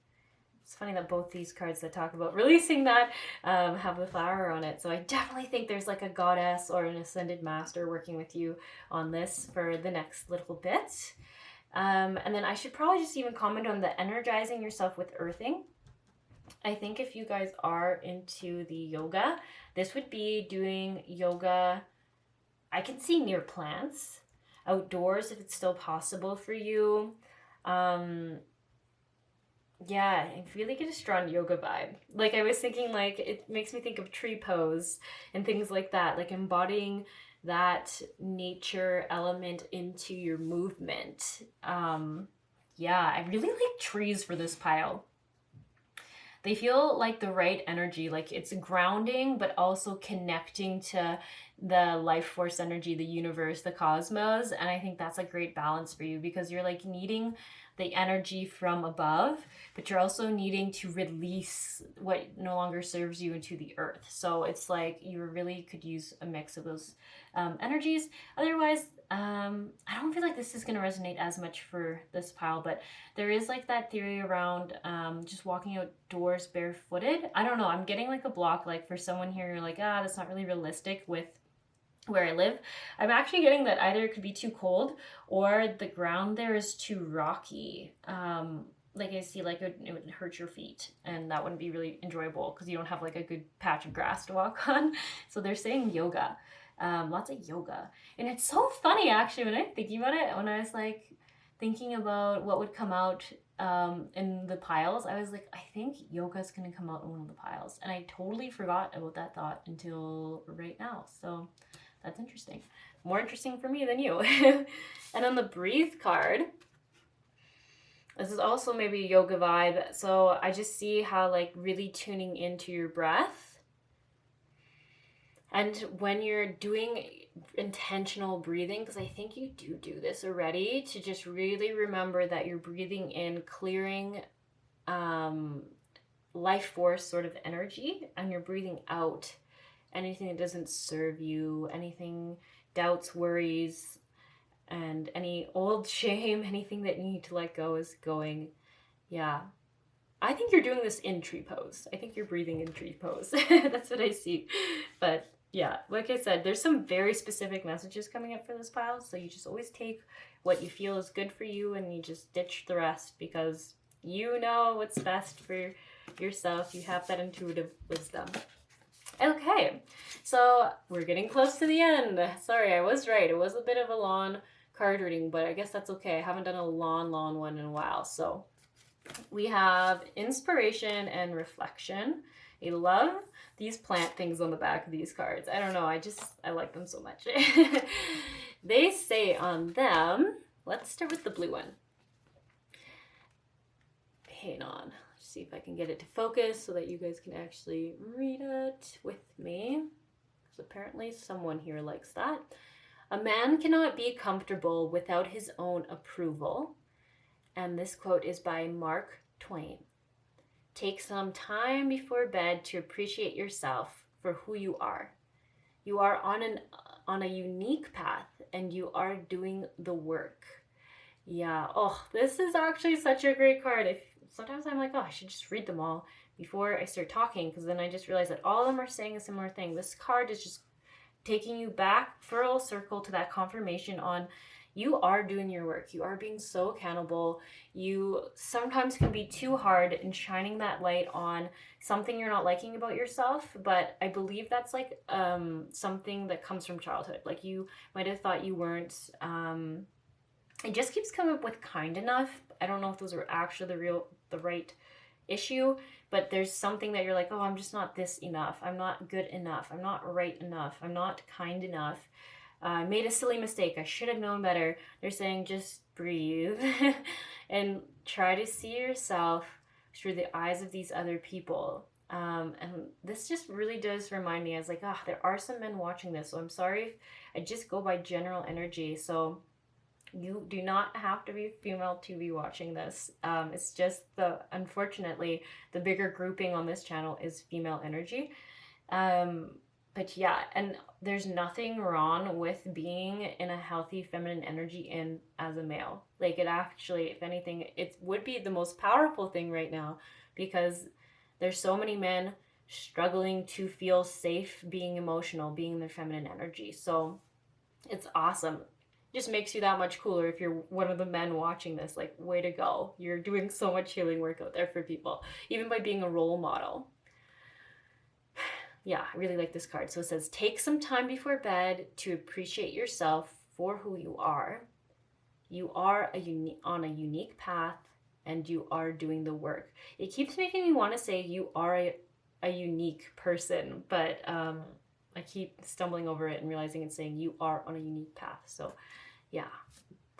it's funny that both these cards that talk about releasing that have the flower on it. So I definitely think there's like a goddess or an ascended master working with you on this for the next little bit. And then I should probably just even comment on the energizing yourself with earthing. I think if you guys are into the yoga, this would be doing yoga, I can see near plants, outdoors if it's still possible for you. Yeah, I really get a strong yoga vibe. Like I was thinking, like it makes me think of tree pose and things like that, like embodying that nature element into your movement. Yeah, I really like trees for this pile. They feel like the right energy, like it's grounding but also connecting to the life force energy, the universe, the cosmos. And I think that's a great balance for you because you're like needing the energy from above, but you're also needing to release what no longer serves you into the earth. So it's like you really could use a mix of those energies. Otherwise, I don't feel like this is going to resonate as much for this pile, but there is like that theory around just walking outdoors barefooted. I don't know. I'm getting like a block, like for someone here, you're like, that's not really realistic with where I live. I'm actually getting that either it could be too cold or the ground there is too rocky. Like I see like it would hurt your feet and that wouldn't be really enjoyable because you don't have like a good patch of grass to walk on. So they're saying yoga, lots of yoga. And it's so funny actually when I'm thinking about it, when I was like thinking about what would come out in the piles, I was like, I think yoga is going to come out in one of the piles. And I totally forgot about that thought until right now. So that's interesting. More interesting for me than you. And on the breathe card, this is also maybe a yoga vibe. So I just see how like really tuning into your breath. And when you're doing intentional breathing, because I think you do this already, to just really remember that you're breathing in, clearing life force sort of energy, and you're breathing out anything that doesn't serve you, anything, doubts, worries, and any old shame, anything that you need to let go is going. Yeah. I think you're doing this in tree pose. I think you're breathing in tree pose. That's what I see. But yeah, like I said, there's some very specific messages coming up for this pile. So you just always take what you feel is good for you and you just ditch the rest because you know what's best for yourself. You have that intuitive wisdom. Okay, so we're getting close to the end. Sorry, I was right. It was a bit of a long card reading, but I guess that's okay. I haven't done a long one in a while. So we have inspiration and reflection. I love these plant things on the back of these cards. I don't know. I like them so much. They say on them, let's start with the blue one. Hang on. See if I can get it to focus so that you guys can actually read it with me. Because apparently someone here likes that. A man cannot be comfortable without his own approval. And this quote is by Mark Twain. Take some time before bed to appreciate yourself for who you are. You are on a unique path and you are doing the work. Yeah. Oh, this is actually such a great card. If sometimes I'm like, oh, I should just read them all before I start talking, because then I just realize that all of them are saying a similar thing. This card is just taking you back full circle to that confirmation on you are doing your work. You are being so accountable. You sometimes can be too hard in shining that light on something you're not liking about yourself, but I believe that's like something that comes from childhood. Like you might have thought you weren't it just keeps coming up with kind enough. I don't know if those are actually the right issue, but there's something that you're like, oh, I'm just not this enough. I'm not good enough. I'm not right enough. I'm not kind enough. I made a silly mistake. I should have known better. They're saying just breathe and try to see yourself through the eyes of these other people. And this just really does remind me, I was like, ah, there are some men watching this, so I'm sorry if I just go by general energy. So you do not have to be female to be watching this. It's just unfortunately, the bigger grouping on this channel is female energy. But yeah, and there's nothing wrong with being in a healthy feminine energy as a male. Like it actually, if anything, it would be the most powerful thing right now, because there's so many men struggling to feel safe being emotional, being in their feminine energy. So it's awesome. Just makes you that much cooler if you're one of the men watching this. Like, way to go. You're doing so much healing work out there for people, even by being a role model. Yeah, I really like this card. So it says, take some time before bed to appreciate yourself for who you are. You are on a unique path, and you are doing the work. It keeps making me want to say you are a unique person, but I keep stumbling over it and realizing it's saying you are on a unique path. So yeah,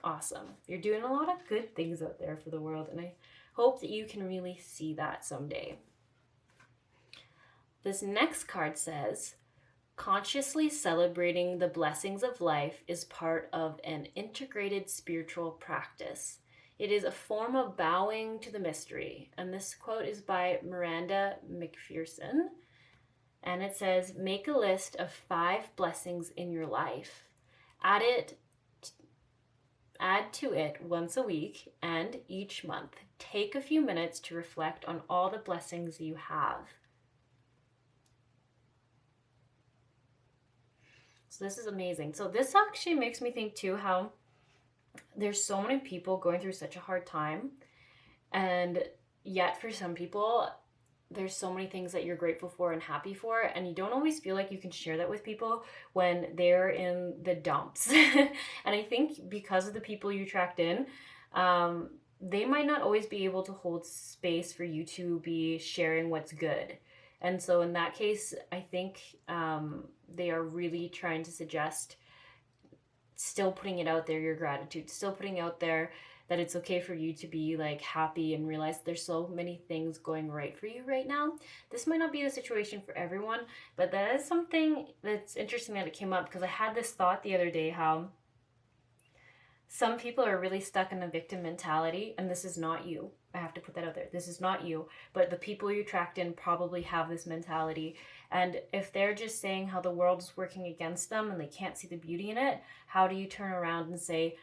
awesome. You're doing a lot of good things out there for the world, and I hope that you can really see that someday. This next card says, consciously celebrating the blessings of life is part of an integrated spiritual practice. It is a form of bowing to the mystery. And this quote is by Miranda McPherson. And it says, make a list of 5 blessings in your life. Add to it once a week and each month. Take a few minutes to reflect on all the blessings you have. So this is amazing. So this actually makes me think too how there's so many people going through such a hard time, and yet for some people there's so many things that you're grateful for and happy for, and you don't always feel like you can share that with people when they're in the dumps. And I think because of the people you attract in, they might not always be able to hold space for you to be sharing what's good. And so in that case, I think they are really trying to suggest still putting it out there, your gratitude, still putting out there that it's okay for you to be like happy and realize there's so many things going right for you right now. This might not be the situation for everyone, but that is something that's interesting that it came up, because I had this thought the other day how some people are really stuck in a victim mentality, and this is not you. I have to put that out there. This is not you, but the people you attract in probably have this mentality. And if they're just saying how the world is working against them and they can't see the beauty in it, how do you turn around and say,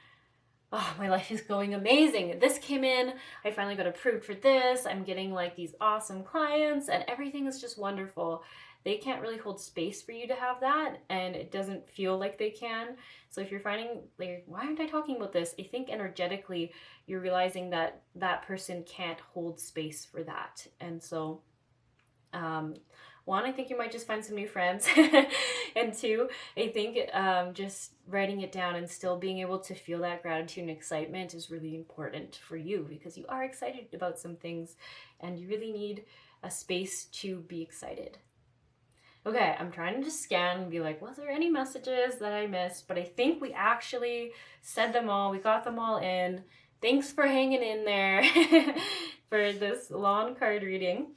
oh, my life is going amazing. This came in. I finally got approved for this. I'm getting like these awesome clients and everything is just wonderful. They can't really hold space for you to have that, and it doesn't feel like they can. So if you're finding like, why aren't I talking about this? I think energetically you're realizing that that person can't hold space for that. And so one, I think you might just find some new friends. And two, I think just writing it down and still being able to feel that gratitude and excitement is really important for you, because you are excited about some things and you really need a space to be excited. Okay, I'm trying to just scan and be like, was there any messages that I missed? But I think we actually said them all. We got them all in. Thanks for hanging in there for this long card reading.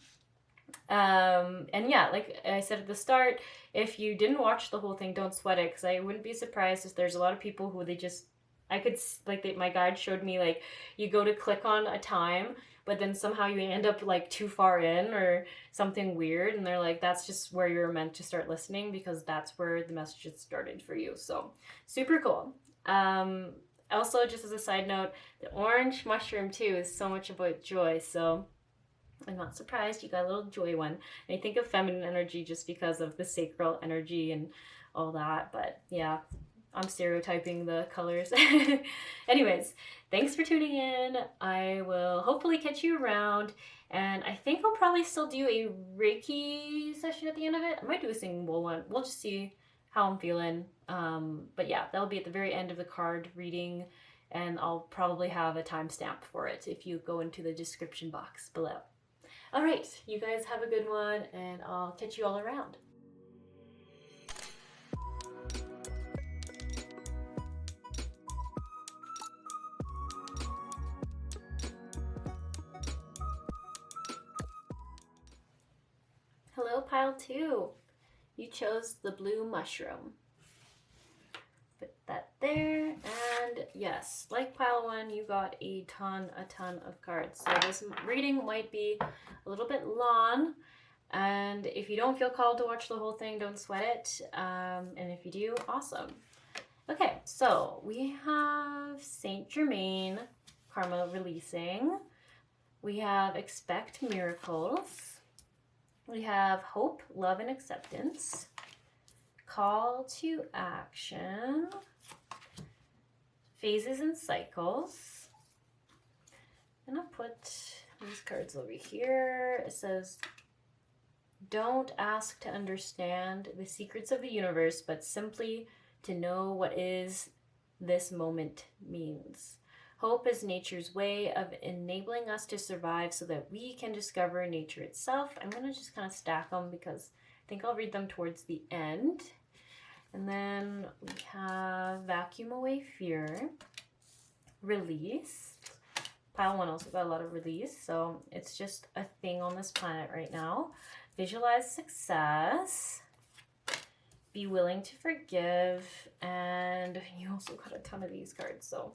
And yeah, like I said at the start, if you didn't watch the whole thing, don't sweat it, because I wouldn't be surprised if there's a lot of people who my guide showed me, like, you go to click on a time, but then somehow you end up like too far in or something weird, and they're like, that's just where you're meant to start listening because that's where the messages started for you. So super cool. Also, just as a side note, the orange mushroom too is so much about joy. So I'm not surprised you got a little joy one. And I think of feminine energy just because of the sacral energy and all that. But yeah, I'm stereotyping the colors. Anyways, thanks for tuning in. I will hopefully catch you around. And I think I'll probably still do a Reiki session at the end of it. I might do a singing bowl one. We'll just see how I'm feeling. But yeah, that'll be at the very end of the card reading. And I'll probably have a timestamp for it if you go into the description box below. All right, you guys have a good one, and I'll catch you all around. Hello, pile 2. You chose the blue mushroom. Put that there, and yes, like pile 1, you got a ton of cards. So this reading might be a little bit long, and if you don't feel called to watch the whole thing, don't sweat it. And if you do, awesome. Okay, so we have Saint Germain, karma releasing. We have expect miracles. We have hope, love, and acceptance. Call to action. Phases and cycles. I'm gonna put these cards over here. It says, don't ask to understand the secrets of the universe, but simply to know what is this moment means. Hope is nature's way of enabling us to survive so that we can discover nature itself. I'm going to just kind of stack them because I think I'll read them towards the end. And then we have vacuum away fear, release. Pile 1 also got a lot of release, so it's just a thing on this planet right now. Visualize success. Be willing to forgive, and you also got a ton of these cards. So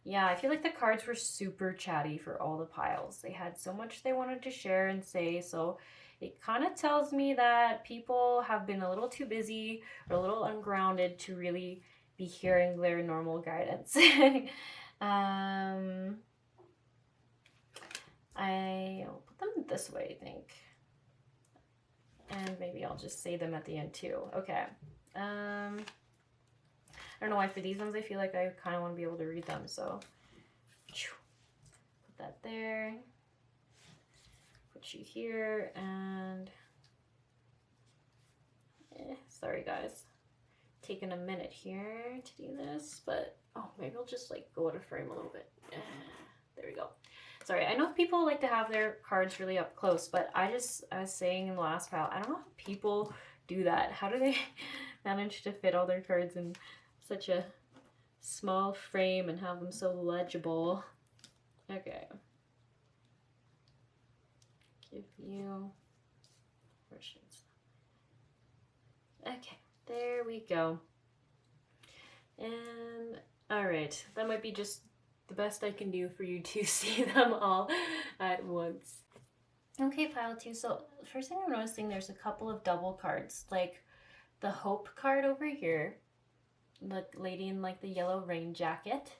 yeah, I feel like the cards were super chatty for all the piles. They had so much they wanted to share and say, so it kind of tells me that people have been a little too busy or a little ungrounded to really be hearing their normal guidance. I'll put them this way, I think. And maybe I'll just say them at the end too. Okay. I don't know why for these ones I feel like I kind of want to be able to read them. So put that there. Put you here and sorry guys. Taking a minute here to do this, but oh, maybe I'll just like go out of frame a little bit. There we go. Sorry, I know people like to have their cards really up close, but I was saying in the last pile, I don't know how people do that. How do they manage to fit all their cards in such a small frame and have them so legible? Okay. Give you questions. Okay, there we go. And all right, that might be just the best I can do for you to see them all at once. Okay, pile 2. So first thing I'm noticing, there's a couple of double cards, like the hope card over here, the lady in like the yellow rain jacket,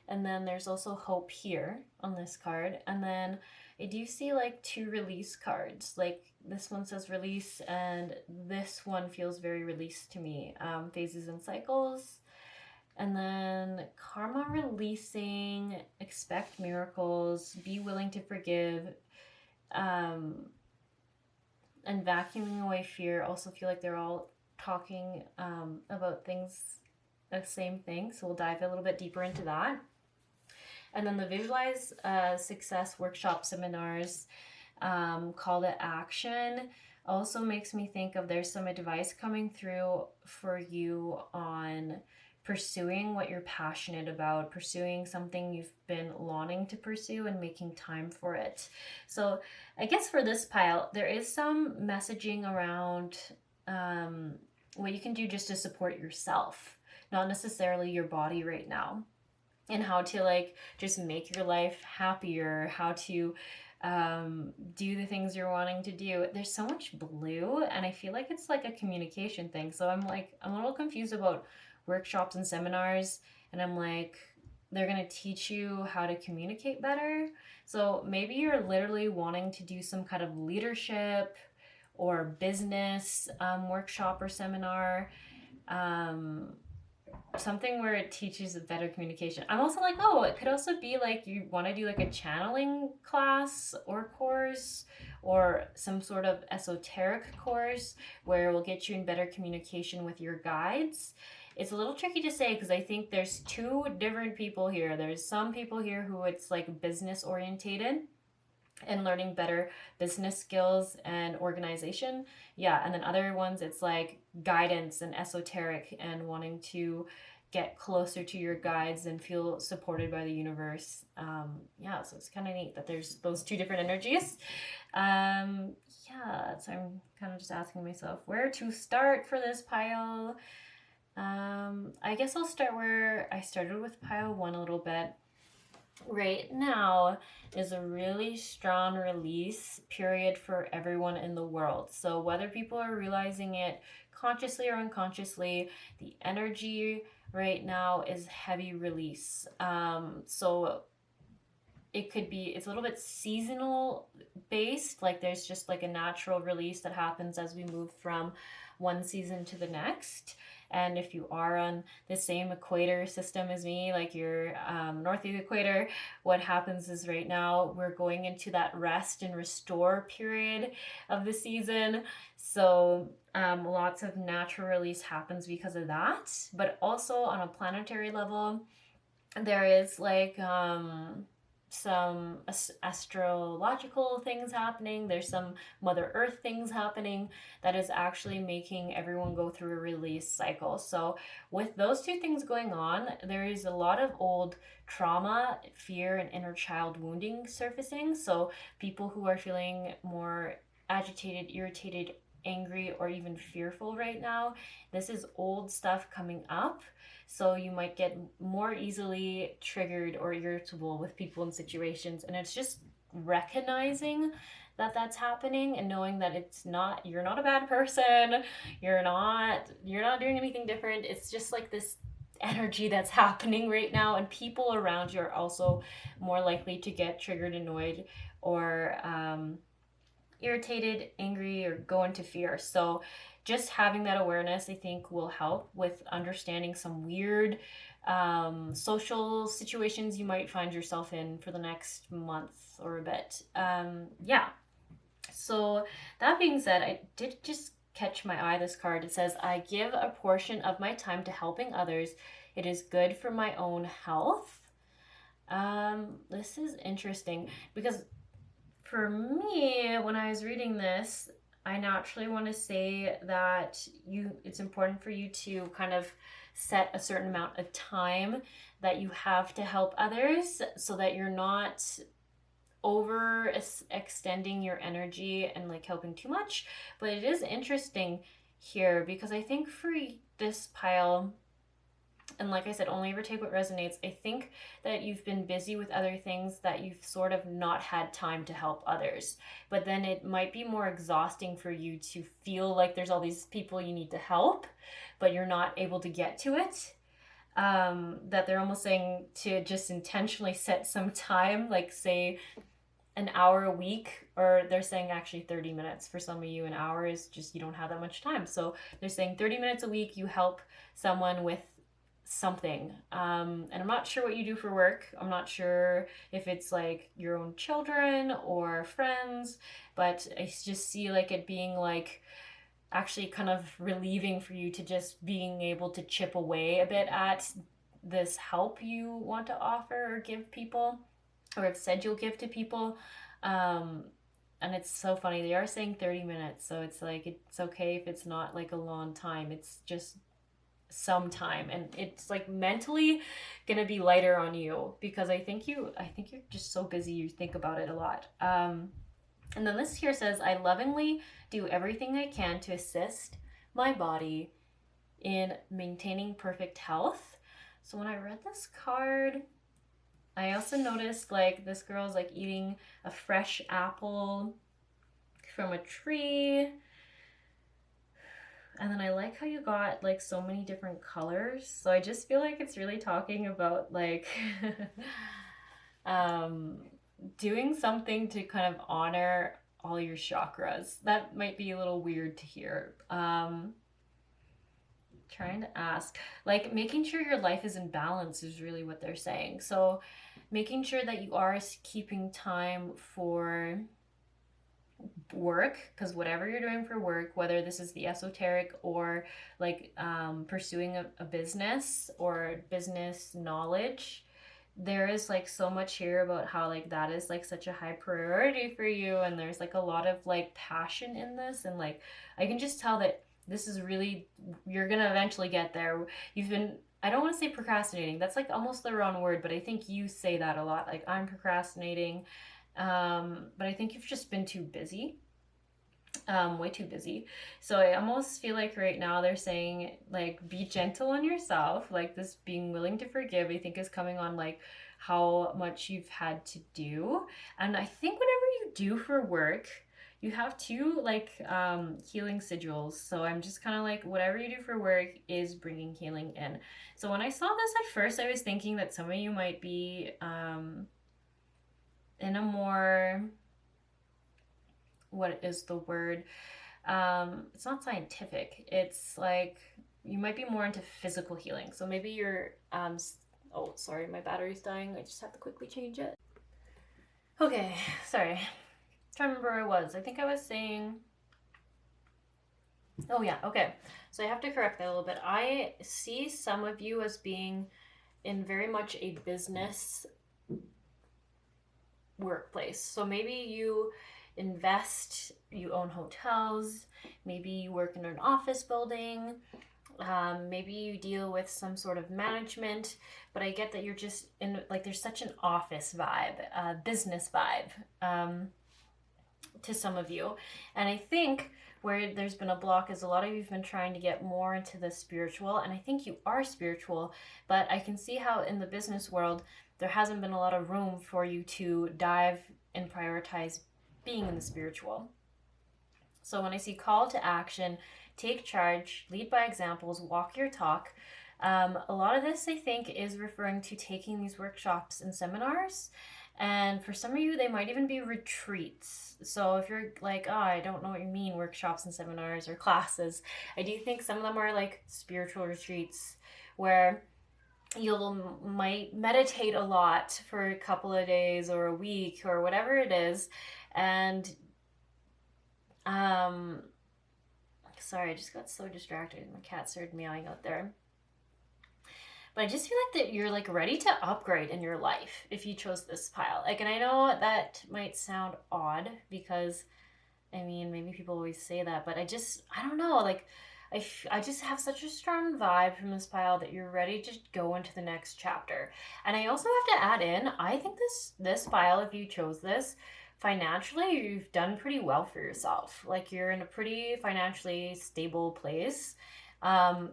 and then there's also hope here on this card, and then I do see like 2 release cards. Like this one says release, and this one feels very release to me. Phases and cycles. And then karma releasing, expect miracles, be willing to forgive, and vacuuming away fear. Also feel like they're all talking about things, the same thing. So we'll dive a little bit deeper into that. And then the visualize success workshop seminars, call to action, also makes me think of there's some advice coming through for you on pursuing what you're passionate about, pursuing something you've been wanting to pursue and making time for it. So I guess for this pile, there is some messaging around what you can do just to support yourself, not necessarily your body right now. and how to like just make your life happier, how to do the things you're wanting to do. There's so much blue, and I feel like it's like a communication thing. So I'm a little confused about workshops and seminars, and I'm like, they're gonna teach you how to communicate better. So maybe you're literally wanting to do some kind of leadership or business workshop or seminar. Um, Something where it teaches a better communication. I'm also like, oh, it could also be like you want to do like a channeling class or course or some sort of esoteric course where it will get you in better communication with your guides. It's a little tricky to say because I think there's two different people here. There's some people here who it's like business orientated and learning better business skills and organization. Yeah, and then other ones it's like guidance and esoteric and wanting to get closer to your guides and feel supported by the universe. Yeah, so it's kind of neat that there's those two different energies. Um, yeah, so I'm kind of just asking myself where to start for this pile. I guess I'll start where I started with pile one a little bit. Right now is a really strong release period for everyone in the world. So, whether people are realizing it consciously or unconsciously, the energy right now is heavy release. So, it could be, it's a little bit seasonal based, like there's just like a natural release that happens as we move from one season to the next. And if you are on the same equator system as me, like you're north of the equator, what happens is right now we're going into that rest and restore period of the season. So lots of natural release happens because of that. But also on a planetary level, there is like some astrological things happening. There's some Mother Earth things happening that is actually making everyone go through a release cycle. So, with those two things going on, there is a lot of old trauma, fear, and inner child wounding surfacing. So, people who are feeling more agitated, irritated, angry, or even fearful right now, this is old stuff coming up. So you might get more easily triggered or irritable with people and situations. And it's just recognizing that that's happening and knowing that it's not, you're not a bad person. You're not doing anything different. It's just like this energy that's happening right now, and people around you are also more likely to get triggered, annoyed, or irritated, angry, or go into fear. So just having that awareness, I think, will help with understanding some weird social situations you might find yourself in for the next month or a bit. Yeah. So that being said, I did just catch my eye this card. It says, I give a portion of my time to helping others. It is good for my own health. This is interesting because for me, when I was reading this, I naturally want to say that it's important for you to kind of set a certain amount of time that you have to help others so that you're not over extending your energy and like helping too much. But it is interesting here because I think for this pile, and like I said, only ever take what resonates. I think that you've been busy with other things that you've sort of not had time to help others. But then it might be more exhausting for you to feel like there's all these people you need to help, but you're not able to get to it. That they're almost saying to just intentionally set some time, like say an hour a week, or they're saying actually 30 minutes. For some of you, an hour is just, you don't have that much time. So they're saying 30 minutes a week, you help someone with something. And I'm not sure what you do for work. I'm not sure if it's like your own children or friends, but I just see like it being like actually kind of relieving for you to just being able to chip away a bit at this help you want to offer or give people, or have said you'll give to people. Um, and it's so funny. They are saying 30 minutes, so it's like it's okay if it's not like a long time. It's just some time, and it's like mentally gonna be lighter on you because I think you're just so busy you think about it a lot. And then this here says, I lovingly do everything I can to assist my body in maintaining perfect health. So when I read this card, I also noticed like this girl's like eating a fresh apple from a tree. And then I like how you got like so many different colors. So I just feel like it's really talking about like um, doing something to kind of honor all your chakras. That might be a little weird to hear. Trying to ask, like making sure your life is in balance is really what they're saying. So making sure that you are keeping time for work, because whatever you're doing for work, whether this is the esoteric or like pursuing a business or business knowledge, there is like so much here about how like that is like such a high priority for you, and there's like a lot of like passion in this, and like I can just tell that this is really, you're gonna eventually get there. You've been, I don't want to say procrastinating, that's like almost the wrong word, but I think you say that a lot, like I'm procrastinating, but I think you've just been too busy, way too busy. So I almost feel like right now they're saying like be gentle on yourself. Like this being willing to forgive, I think is coming on like how much you've had to do. And I think whatever you do for work, you have two like healing sigils. So I'm just kind of like whatever you do for work is bringing healing in. So when I saw this at first, I was thinking that some of you might be in a more, what is the word, it's not scientific, it's like you might be more into physical healing. So maybe you're oh sorry, my battery's dying, I just have to quickly change it. Okay, sorry, I'm trying to remember where I was. I think I was saying, oh yeah, okay, so I have to correct that a little bit. I see some of you as being in very much a business workplace. So maybe you invest, you own hotels, maybe you work in an office building, maybe you deal with some sort of management, but I get that you're just in, like, there's such an office vibe, business vibe, to some of you. And I think where there's been a block is a lot of you have been trying to get more into the spiritual, and I think you are spiritual, but I can see how in the business world there hasn't been a lot of room for you to dive and prioritize being in the spiritual. So when I see call to action, take charge, lead by examples, walk your talk, a lot of this I think is referring to taking these workshops and seminars. And for some of you, they might even be retreats. So if you're like, oh, I don't know what you mean, workshops and seminars or classes, I do think some of them are like spiritual retreats where you'll might meditate a lot for a couple of days or a week or whatever it is. And sorry, I just got so distracted. My cat started meowing out there. But I just feel like that you're like ready to upgrade in your life if you chose this pile. Like, and I know that might sound odd because, I mean, maybe people always say that, but I don't know. Like, I just have such a strong vibe from this pile that you're ready to go into the next chapter. And I also have to add in, I think this pile, if you chose this, financially, you've done pretty well for yourself. Like, you're in a pretty financially stable place.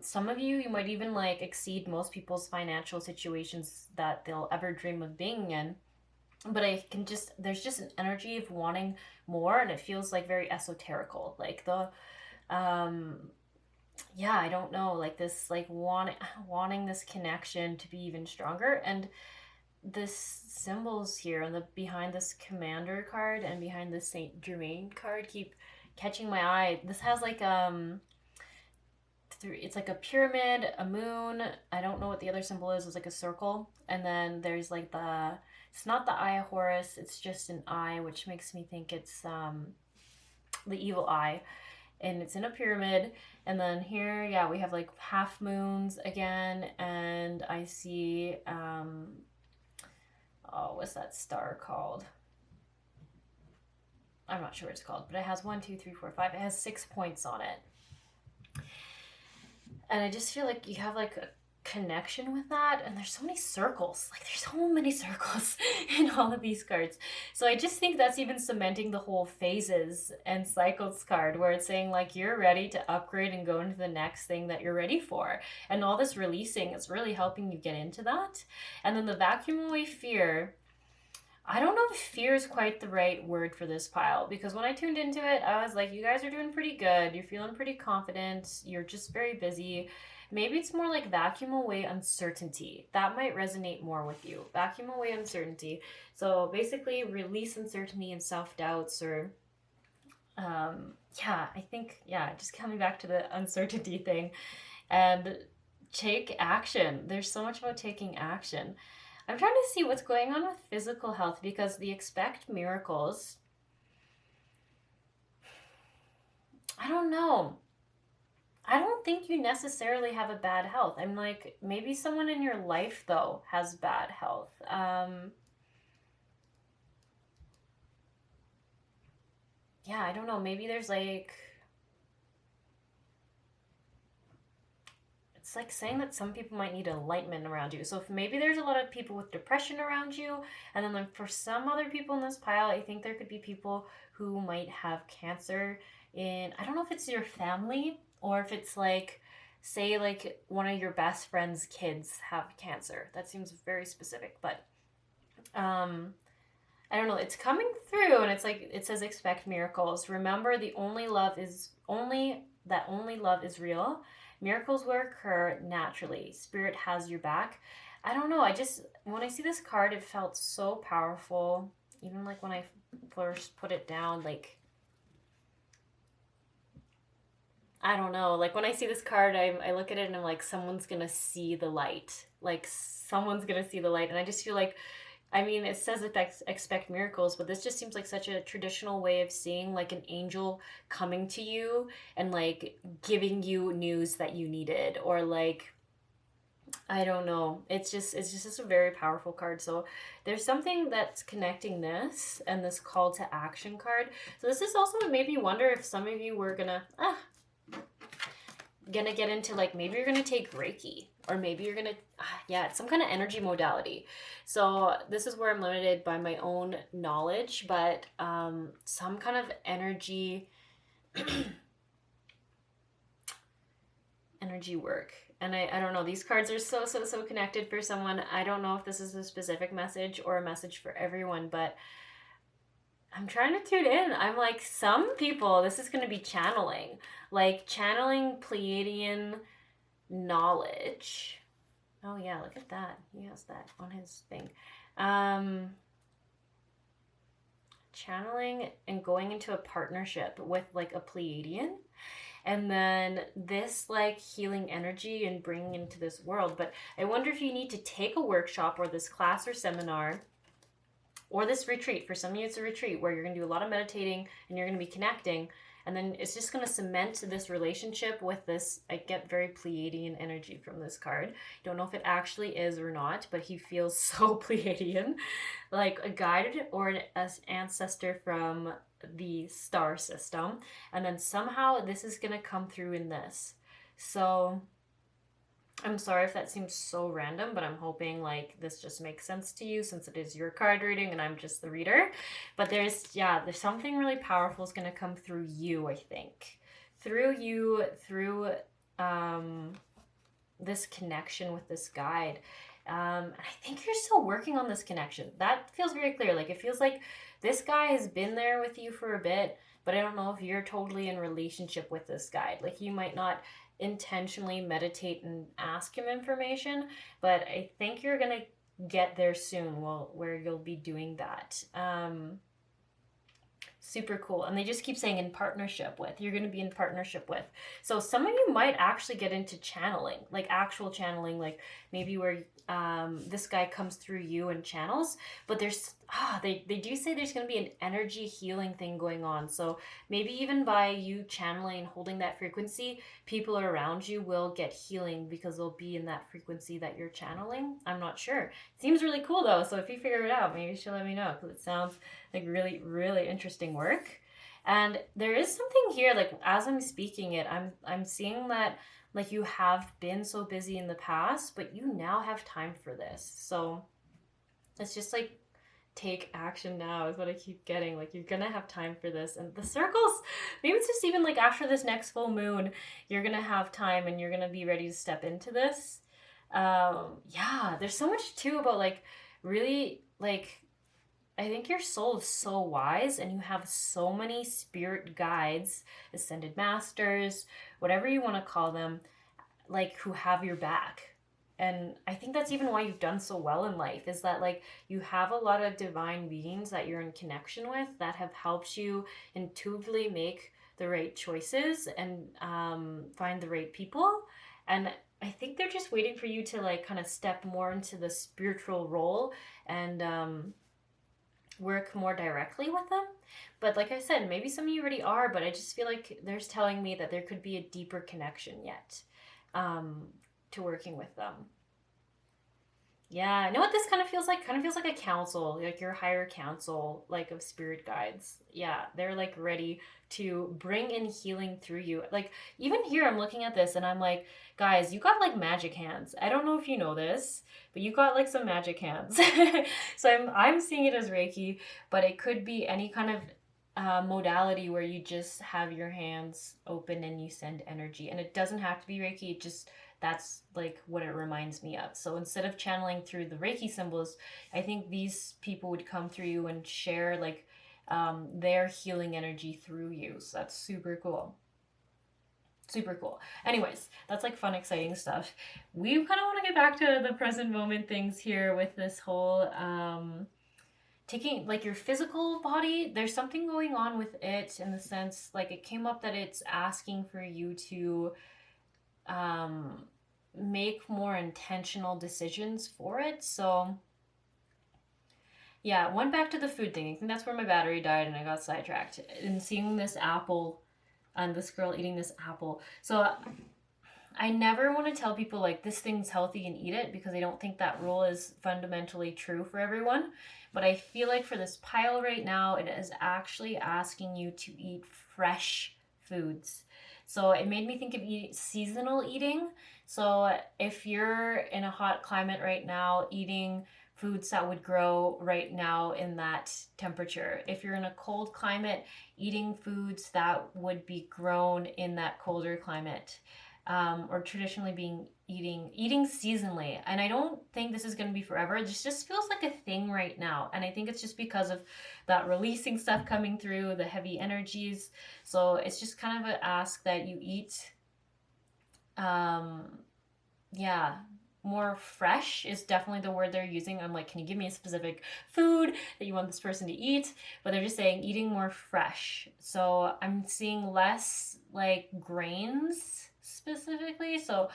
Some of you might even like exceed most people's financial situations that they'll ever dream of being in. But I can just, there's just an energy of wanting more, and it feels like very esoterical. Like the, yeah, I don't know, like this, like wanting this connection to be even stronger. And this symbols here on the behind this commander card and behind the Saint Germain card keep catching my eye. This has like it's like a pyramid, a moon. I don't know what the other symbol is. It's like a circle, and then there's like the, it's not the eye of Horus, it's just an eye, which makes me think it's the evil eye, and it's in a pyramid. And then here, yeah, we have like half moons again, and I see oh, what's that star called? I'm not sure what it's called, but it has 1, 2, 3, 4, 5. It has 6 points on it. And I just feel like you have like a connection with that, and there's so many circles, like there's so many circles in all of these cards. So I just think that's even cementing the whole phases and cycles card, where it's saying like you're ready to upgrade and go into the next thing that you're ready for, and all this releasing is really helping you get into that. And then the vacuum away fear, I don't know if fear is quite the right word for this pile, because when I tuned into it, I was like, you guys are doing pretty good. You're feeling pretty confident. You're just very busy. Maybe it's more like vacuum away uncertainty. That might resonate more with you. Vacuum away uncertainty. So basically, release uncertainty and self doubts, or yeah, I think, yeah, just coming back to the uncertainty thing, and take action. There's so much about taking action. I'm trying to see what's going on with physical health, because the expect miracles, I don't know. I don't think you necessarily have a bad health. I'm like, maybe someone in your life, though, has bad health. Yeah, I don't know. Maybe there's like, it's like saying that some people might need enlightenment around you. So if maybe there's a lot of people with depression around you, and then like for some other people in this pile, I think there could be people who might have cancer in, I don't know if it's your family, or if it's like, say like one of your best friend's kids have cancer. That seems very specific, but um I don't know, it's coming through, and it's like it says expect miracles. Remember, the only love is real. Miracles will occur naturally. Spirit has your back. I don't know. I just, when I see this card, it felt so powerful. Even like when I first put it down, like, I don't know. Like when I see this card, I look at it and I'm like, someone's gonna see the light. Like someone's gonna see the light, and I just feel like, I mean, it says expect miracles, but this just seems like such a traditional way of seeing like an angel coming to you and like giving you news that you needed, or like, I don't know. It's just a very powerful card. So there's something that's connecting this and this call to action card. So this is also what made me wonder if some of you were gonna get into, like, maybe you're gonna take Reiki, or maybe you're gonna, yeah, it's some kind of energy modality. So this is where I'm limited by my own knowledge, but some kind of energy energy work. And I don't know, these cards are so connected for someone. I don't know if this is a specific message or a message for everyone, but I'm trying to tune in. I'm like, some people, this is going to be channeling, like channeling Pleiadian knowledge. Oh yeah, look at that. He has that on his thing. Channeling and going into a partnership with like a Pleiadian, and then this like healing energy and bringing into this world. But I wonder if you need to take a workshop or this class or seminar or this retreat. For some of you, it's a retreat where you're going to do a lot of meditating and you're going to be connecting. And then it's just going to cement this relationship with this. I get very Pleiadian energy from this card. Don't know if it actually is or not, but he feels so Pleiadian, like a guide or an ancestor from the star system. And then somehow this is going to come through in this. So I'm sorry if that seems so random, but I'm hoping like this just makes sense to you, since it is your card reading and I'm just the reader. But there's something really powerful is going to come through you, I think. Through you, through this connection with this guide. I think you're still working on this connection. That feels very clear. Like it feels like this guy has been there with you for a bit, but I don't know if you're totally in relationship with this guide. Like you might not intentionally meditate and ask him information, but I think you're gonna get there soon, where you'll be doing that. Super cool. And they just keep saying in partnership with, you're going to be in partnership with. So some of you might actually get into channeling, like actual channeling, like maybe where this guy comes through you and channels. But there's, they do say there's going to be an energy healing thing going on. So maybe even by you channeling and holding that frequency, people around you will get healing because they'll be in that frequency that you're channeling. I'm not sure. It seems really cool though. So if you figure it out, maybe she'll let me know, because it sounds like really, really interesting work. And there is something here, like as I'm speaking it, I'm seeing that like you have been so busy in the past, but you now have time for this. So it's just like take action now is what I keep getting. Like you're gonna have time for this. And the circles, maybe it's just even like after this next full moon, you're gonna have time and you're gonna be ready to step into this. Yeah, there's so much too about like really like I think your soul is so wise and you have so many spirit guides, ascended masters, whatever you want to call them, like who have your back. And I think that's even why you've done so well in life is that like you have a lot of divine beings that you're in connection with that have helped you intuitively make the right choices and find the right people. And I think they're just waiting for you to like kind of step more into the spiritual role and work more directly with them. But like I said, maybe some of you already are, but I just feel like there's telling me that there could be a deeper connection yet to working with them. Yeah, I know what this kind of feels like. Kind of feels like a council, like your higher council, like of spirit guides. Yeah, they're like ready to bring in healing through you. Like even here, I'm looking at this and I'm like, guys, you got like magic hands. I don't know if you know this, but you got like some magic hands. So I'm seeing it as Reiki, but it could be any kind of modality where you just have your hands open and you send energy, and it doesn't have to be Reiki. It just that's like what it reminds me of. So instead of channeling through the Reiki symbols, I think these people would come through you and share like their healing energy through you. So that's super cool. Super cool. Anyways, that's like fun, exciting stuff. We kind of want to get back to the present moment things here with this whole taking like your physical body. There's something going on with it in the sense like it came up that it's asking for you to um, make more intentional decisions for it. So, yeah, went back to the food thing. I think that's where my battery died and I got sidetracked. And seeing this apple and this girl eating this apple. So, I never want to tell people like this thing's healthy and eat it because I don't think that rule is fundamentally true for everyone. But I feel like for this pile right now, it is actually asking you to eat fresh foods. So it made me think of seasonal eating. So if you're in a hot climate right now, eating foods that would grow right now in that temperature. If you're in a cold climate, eating foods that would be grown in that colder climate. Or traditionally being eating seasonally. And I don't think this is going to be forever. This just feels like a thing right now. And I think it's just because of that releasing stuff coming through, the heavy energies. So it's just kind of an ask that you eat, yeah, more fresh is definitely the word they're using. I'm like, can you give me a specific food that you want this person to eat? But they're just saying eating more fresh. So I'm seeing less like grains specifically. So,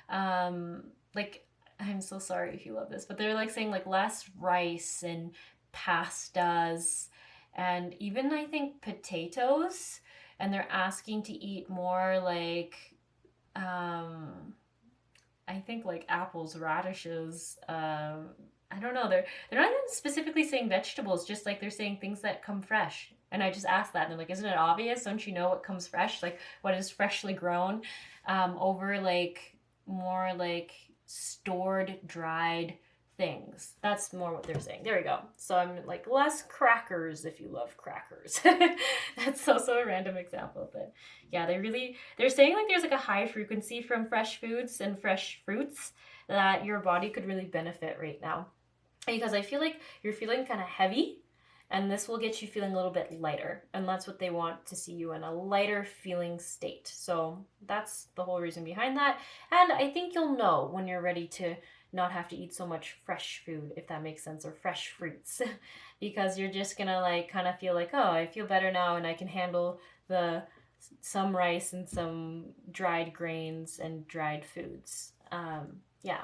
like, I'm so sorry if you love this, but they're like saying like less rice and pastas and even I think potatoes. And they're asking to eat more like, I think like apples, radishes. I don't know. They're not even specifically saying vegetables. Just like they're saying things that come fresh. And I just asked that, and they're like, "Isn't it obvious? Don't you know what comes fresh? Like what is freshly grown, over like more like stored, dried things." That's more what they're saying. There we go. So I'm like less crackers if you love crackers. That's also a random example, but yeah, they're saying like there's like a high frequency from fresh foods and fresh fruits that your body could really benefit right now. Because I feel like you're feeling kind of heavy, and this will get you feeling a little bit lighter, and that's what they want to see you in, a lighter feeling state. So that's the whole reason behind that. And I think you'll know when you're ready to not have to eat so much fresh food, if that makes sense, or fresh fruits, because you're just gonna like kind of feel like, oh, I feel better now and I can handle the some rice and some dried grains and dried foods. Yeah,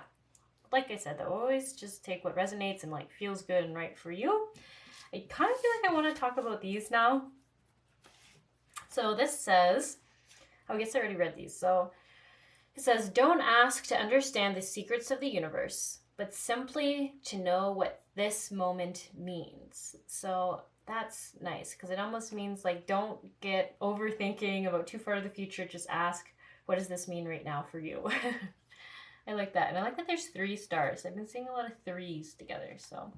like I said, though, always just take what resonates and like feels good and right for you. I kind of feel like I want to talk about these now. So this says, oh, I guess I already read these. So it says, don't ask to understand the secrets of the universe, but simply to know what this moment means. So that's nice because it almost means like don't get overthinking about too far to the future. Just ask what does this mean right now for you? I like that. And I like that there's 3 stars. I've been seeing a lot of 3s together, so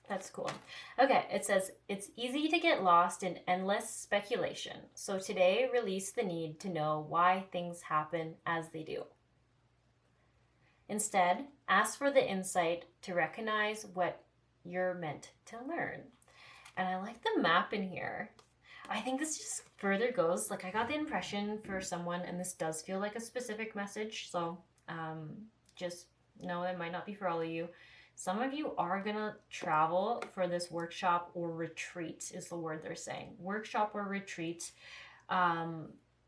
that's cool. Okay, it says, it's easy to get lost in endless speculation. So today, release the need to know why things happen as they do. Instead, ask for the insight to recognize what you're meant to learn. And I like the map in here. I think this just further goes, like I got the impression for someone, and this does feel like a specific message, so just know it might not be for all of you. Some of you are gonna travel for this workshop or retreat is the word they're saying. Workshop or retreat,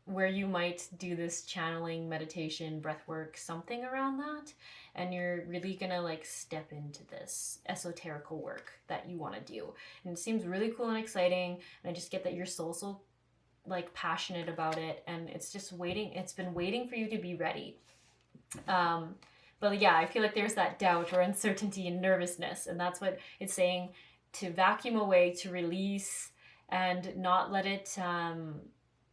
where you might do this channeling, meditation, breath work, something around that. And you're really gonna like step into this esoterical work that you want to do. And it seems really cool and exciting. And I just get that you're so like passionate about it, and it's just waiting. It's been waiting for you to be ready. But yeah, I feel like there's that doubt or uncertainty and nervousness, and that's what it's saying, to vacuum away, to release, and not let it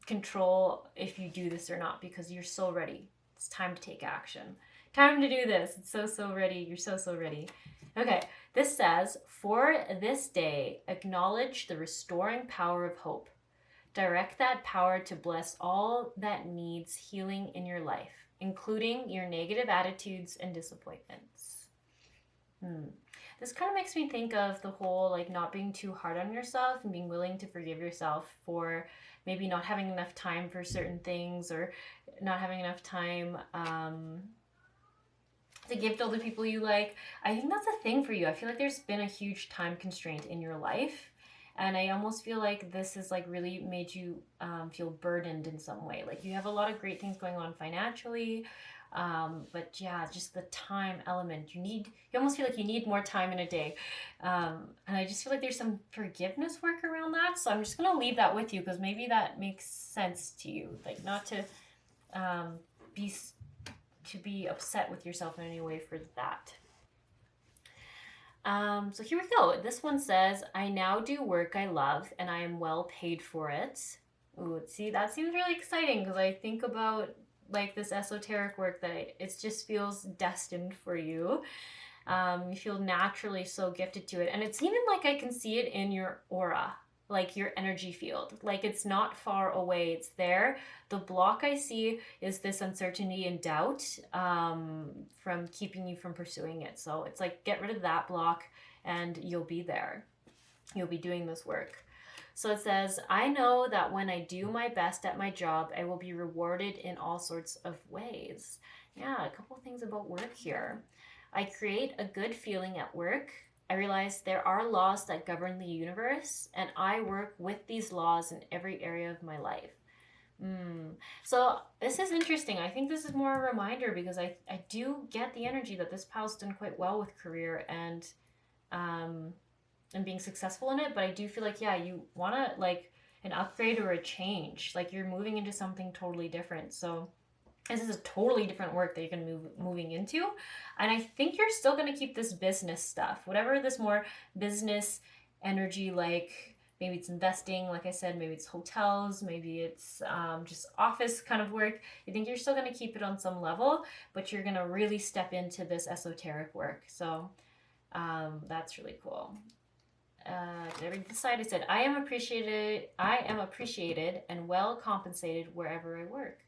control if you do this or not, because you're so ready. It's time to take action. Time to do this. It's so ready. You're so ready. Okay, this says, for this day, acknowledge the restoring power of hope. Direct that power to bless all that needs healing in your life, including your negative attitudes and disappointments. This kind of makes me think of the whole like not being too hard on yourself and being willing to forgive yourself for maybe not having enough time for certain things, or not having enough time to give to all the people you like. I think that's a thing for you. I feel like there's been a huge time constraint in your life. And I almost feel like this has like really made you feel burdened in some way. Like you have a lot of great things going on financially, but yeah, just the time element. You almost feel like you need more time in a day. And I just feel like there's some forgiveness work around that. So I'm just gonna leave that with you, because maybe that makes sense to you. Like not to be upset with yourself in any way for that. So here we go. This one says, I now do work I love and I am well paid for it. Ooh, see, that seems really exciting, because I think about like this esoteric work that it just feels destined for you. You feel naturally so gifted to it. And it's even like I can see it in your aura, like your energy field. Like it's not far away, it's there. The block I see is this uncertainty and doubt from keeping you from pursuing it. So it's like, get rid of that block and you'll be there. You'll be doing this work. So it says, I know that when I do my best at my job, I will be rewarded in all sorts of ways. Yeah, a couple of things about work here. I create a good feeling at work. I realize there are laws that govern the universe, and I work with these laws in every area of my life. So this is interesting. I think this is more a reminder, because I do get the energy that this pile's done quite well with career and being successful in it. But I do feel like, yeah, you want to like an upgrade or a change. Like you're moving into something totally different. So this is a totally different work that you're going to be moving into. And I think you're still going to keep this business stuff, whatever this more business energy, like maybe it's investing, like I said, maybe it's hotels, maybe it's just office kind of work. I think you're still going to keep it on some level, but you're going to really step into this esoteric work. So that's really cool. Did I read the side? I said, I am appreciated and well compensated wherever I work.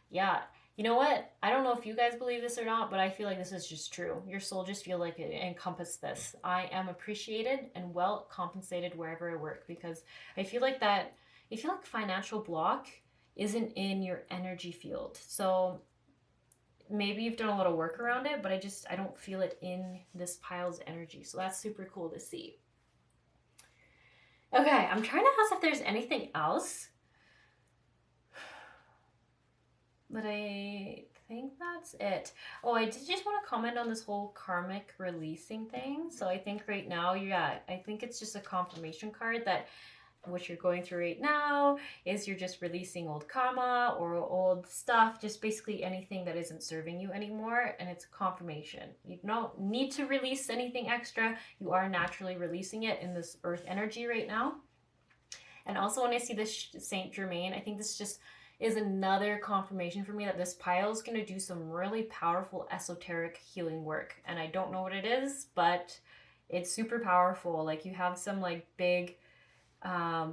Yeah, you know what? I don't know if you guys believe this or not, but I feel like this is just true. Your soul just feel like it encompassed this. I am appreciated and well compensated wherever I work, because I feel like financial block isn't in your energy field. So maybe you've done a lot of work around it, but I don't feel it in this pile's energy. So that's super cool to see. Okay, I'm trying to ask if there's anything else, but I think that's it. Oh, I did just want to comment on this whole karmic releasing thing. So I think right now, yeah, I think it's just a confirmation card that what you're going through right now is you're just releasing old karma or old stuff, just basically anything that isn't serving you anymore, and it's confirmation. You don't need to release anything extra. You are naturally releasing it in this earth energy right now. And also when I see this Saint Germain, I think this just is another confirmation for me that this pile is going to do some really powerful esoteric healing work. And I don't know what it is, but it's super powerful. Like, you have some like big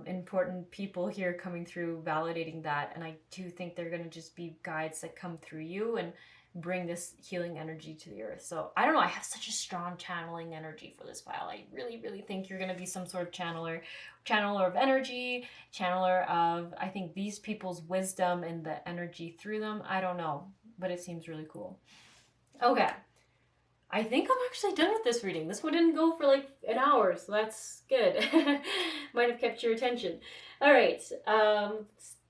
important people here coming through validating that, and I do think they're going to just be guides that come through you and bring this healing energy to the earth. So I don't know, I have such a strong channeling energy for this pile. I really think you're going to be some sort of channeler of energy, channeler of, I think, these people's wisdom and the energy through them. I don't know, but it seems really cool. Okay, I think I'm actually done with this reading. This one didn't go for like an hour, so that's good. Might have kept your attention. All right.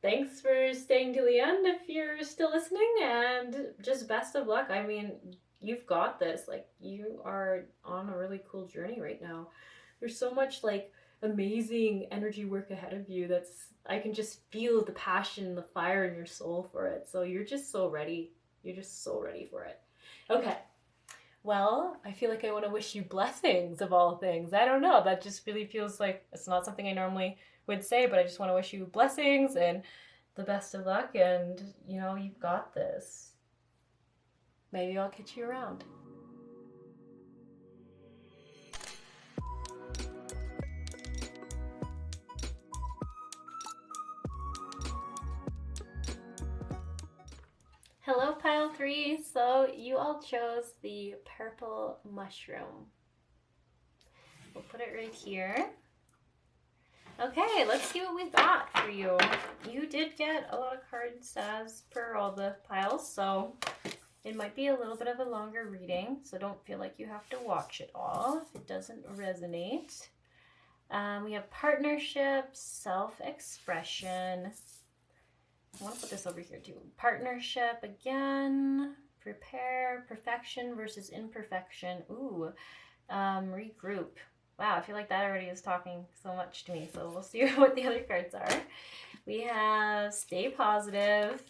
Thanks for staying to the end if you're still listening, and just best of luck. I mean, you've got this. Like, you are on a really cool journey right now. There's so much like amazing energy work ahead of you. I can just feel the passion, the fire in your soul for it. So you're just so ready. You're just so ready for it. Okay. Well, I feel like I want to wish you blessings of all things. I don't know. That just really feels like it's not something I normally would say, but I just want to wish you blessings and the best of luck. And, you've got this. Maybe I'll catch you around. Hello, pile 3. So you all chose the purple mushroom. We'll put it right here. Okay, let's see what we've got for you. You did get a lot of cards as per all the piles, so it might be a little bit of a longer reading, so don't feel like you have to watch it all if it doesn't resonate. We have partnerships, self-expression. I want to put this over here too. Partnership again, prepare, perfection versus imperfection. Ooh, regroup. Wow, I feel like that already is talking so much to me. So we'll see what the other cards are. We have stay positive.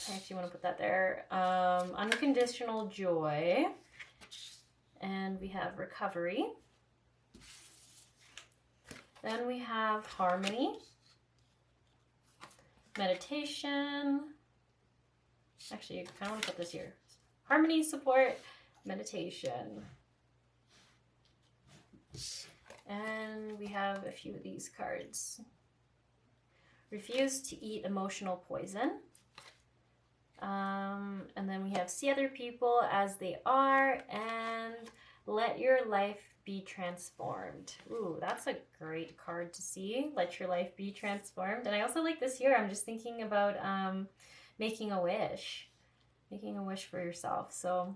I actually want to put that there. Unconditional joy. And we have recovery. Then we have harmony. Meditation. Actually, I kind of want to put this here. Harmony, support, meditation. And we have a few of these cards. Refuse to eat emotional poison. And then we have see other people as they are and let your life be transformed. Ooh, that's a great card to see. Let your life be transformed. And I also like this here. I'm just thinking about making a wish. Making a wish for yourself. So,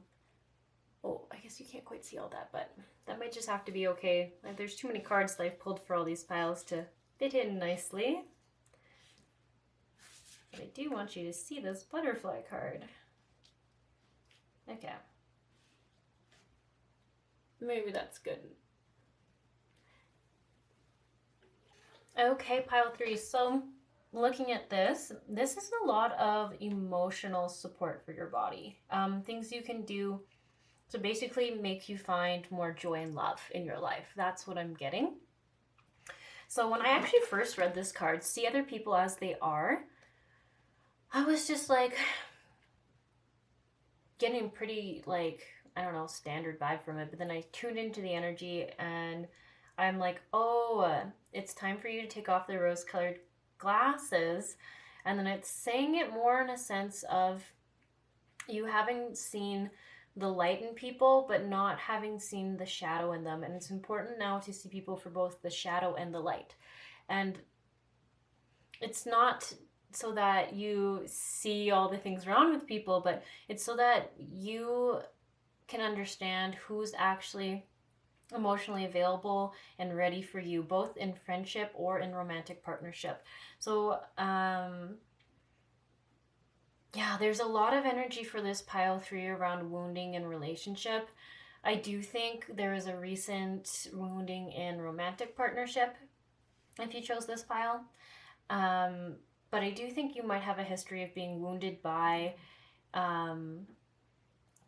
oh, I guess you can't quite see all that, but that might just have to be okay. There's too many cards that I've pulled for all these piles to fit in nicely. But I do want you to see this butterfly card. Okay. Maybe that's good. Okay, pile 3. So looking at this is a lot of emotional support for your body. Things you can do to basically make you find more joy and love in your life. That's what I'm getting. So when I actually first read this card, see other people as they are, I was just like getting pretty like, I don't know, standard vibe from it. But then I tuned into the energy and I'm like, oh, it's time for you to take off the rose-colored glasses. And then it's saying it more in a sense of you having seen the light in people, but not having seen the shadow in them. And it's important now to see people for both the shadow and the light. And it's not so that you see all the things wrong with people, but it's so that you can understand who's actually emotionally available and ready for you, both in friendship or in romantic partnership. So, yeah, there's a lot of energy for this pile 3 around wounding and relationship. I do think there is a recent wounding in romantic partnership if you chose this pile. But I do think you might have a history of being wounded by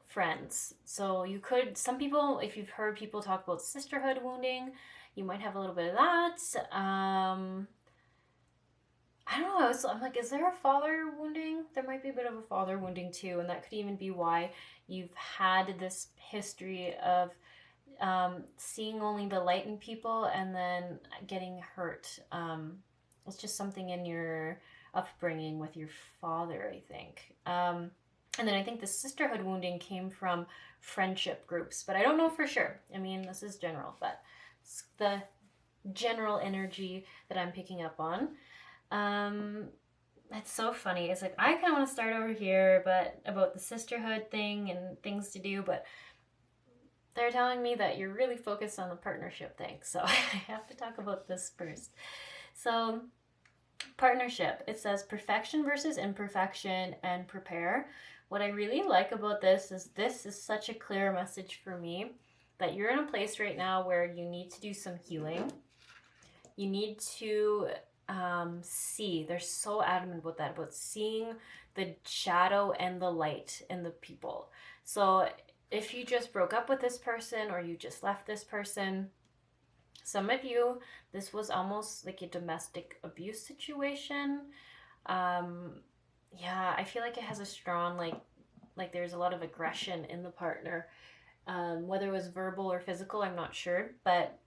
friends. So you could, some people, if you've heard people talk about sisterhood wounding, you might have a little bit of that. I don't know. I'm like, is there a father wounding? There might be a bit of a father wounding too, and that could even be why you've had this history of seeing only the light in people and then getting hurt. It's just something in your upbringing with your father, I think. And then I think the sisterhood wounding came from friendship groups, but I don't know for sure. I mean, this is general, but it's the general energy that I'm picking up on. Um, it's so funny. It's like I kind of want to start over here, but about the sisterhood thing and things to do, but they're telling me that you're really focused on the partnership thing. So I have to talk about this first. So, partnership. It says perfection versus imperfection and prepare. What I really like about this is such a clear message for me that you're in a place right now where you need to do some healing. You need to see. They're so adamant about that, about seeing the shadow and the light in the people. So if you just broke up with this person or you just left this person, some of you, this was almost like a domestic abuse situation. Yeah, I feel like it has a strong, like there's a lot of aggression in the partner. Whether it was verbal or physical, I'm not sure, but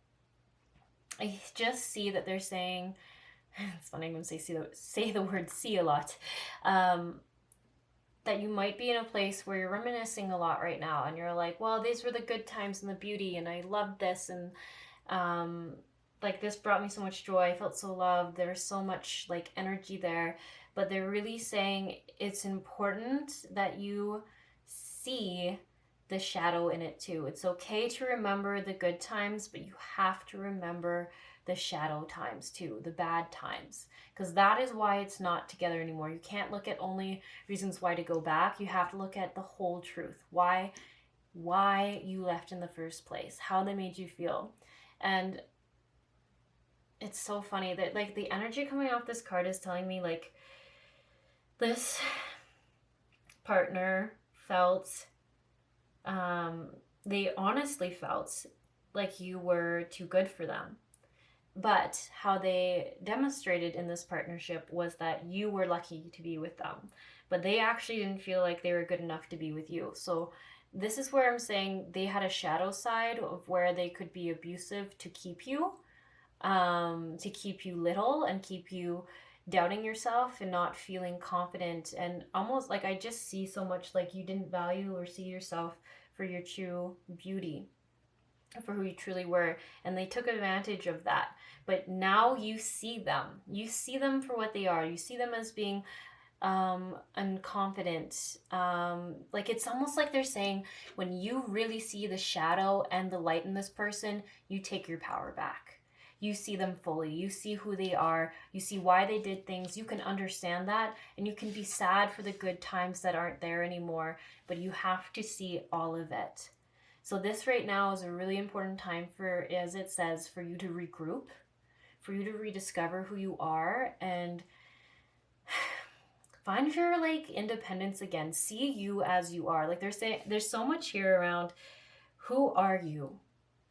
I just see that they're saying, it's funny, I'm going to say the word see a lot, that you might be in a place where you're reminiscing a lot right now, and you're like, well, these were the good times and the beauty, and I loved this, and like this brought me so much joy. I felt so loved. There's so much like energy there, but they're really saying it's important that you see the shadow in it too. It's okay to remember the good times, but you have to remember the shadow times too, the bad times, because that is why it's not together anymore. You can't look at only reasons why to go back. You have to look at the whole truth. Why you left in the first place, how they made you feel. And it's so funny that like the energy coming off this card is telling me like this partner felt they honestly felt like you were too good for them. But how they demonstrated in this partnership was that you were lucky to be with them. But they actually didn't feel like they were good enough to be with you. So this is where I'm saying they had a shadow side of where they could be abusive to keep you little and keep you doubting yourself and not feeling confident. And almost like I just see so much like you didn't value or see yourself for your true beauty, for who you truly were, and they took advantage of that. But now you see them for what they are. You see them as being unconfident. Like it's almost like they're saying when you really see the shadow and the light in this person, you take your power back. You see them fully. You see who they are. You see why they did things. You can understand that, and you can be sad for the good times that aren't there anymore, but you have to see all of it. So this right now is a really important time for, as it says, for you to regroup, for you to rediscover who you are and find your like independence again. See you as you are. Like they're saying, there's so much here around who are you?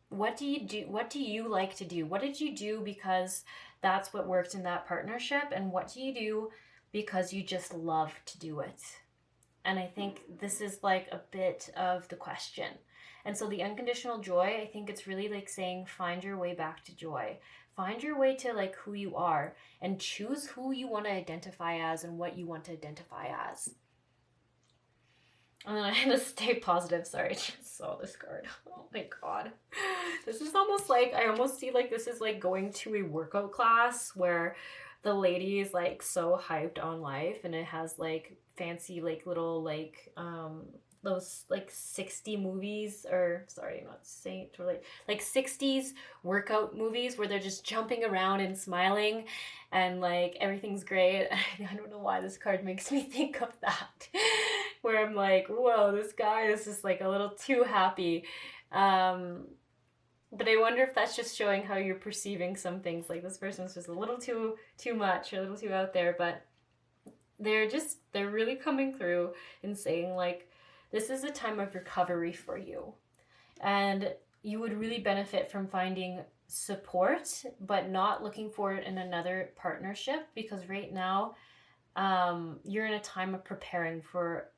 What do you do? What do you like to do? What did you do because that's what worked in that partnership? And what do you do because you just love to do it? And I think this is like a bit of the question. And so the unconditional joy, I think it's really like saying find your way back to joy. Find your way to like who you are and choose who you want to identify as and what you want to identify as. And then I had to stay positive. Sorry, I just saw this card. Oh my god. This is almost like, I almost see like this is like going to a workout class where the lady is like so hyped on life, and it has like fancy like little like those like 60 movies, or sorry, I'm not saying totally, like 60s workout movies where they're just jumping around and smiling and like everything's great. I don't know why this card makes me think of that. Where I'm like, whoa, this guy is just like a little too happy. But I wonder if that's just showing how you're perceiving some things. Like this person's just a little too much, or a little too out there, but they're really coming through and saying like, this is a time of recovery for you. And you would really benefit from finding support, but not looking for it in another partnership, because right now you're in a time of preparing for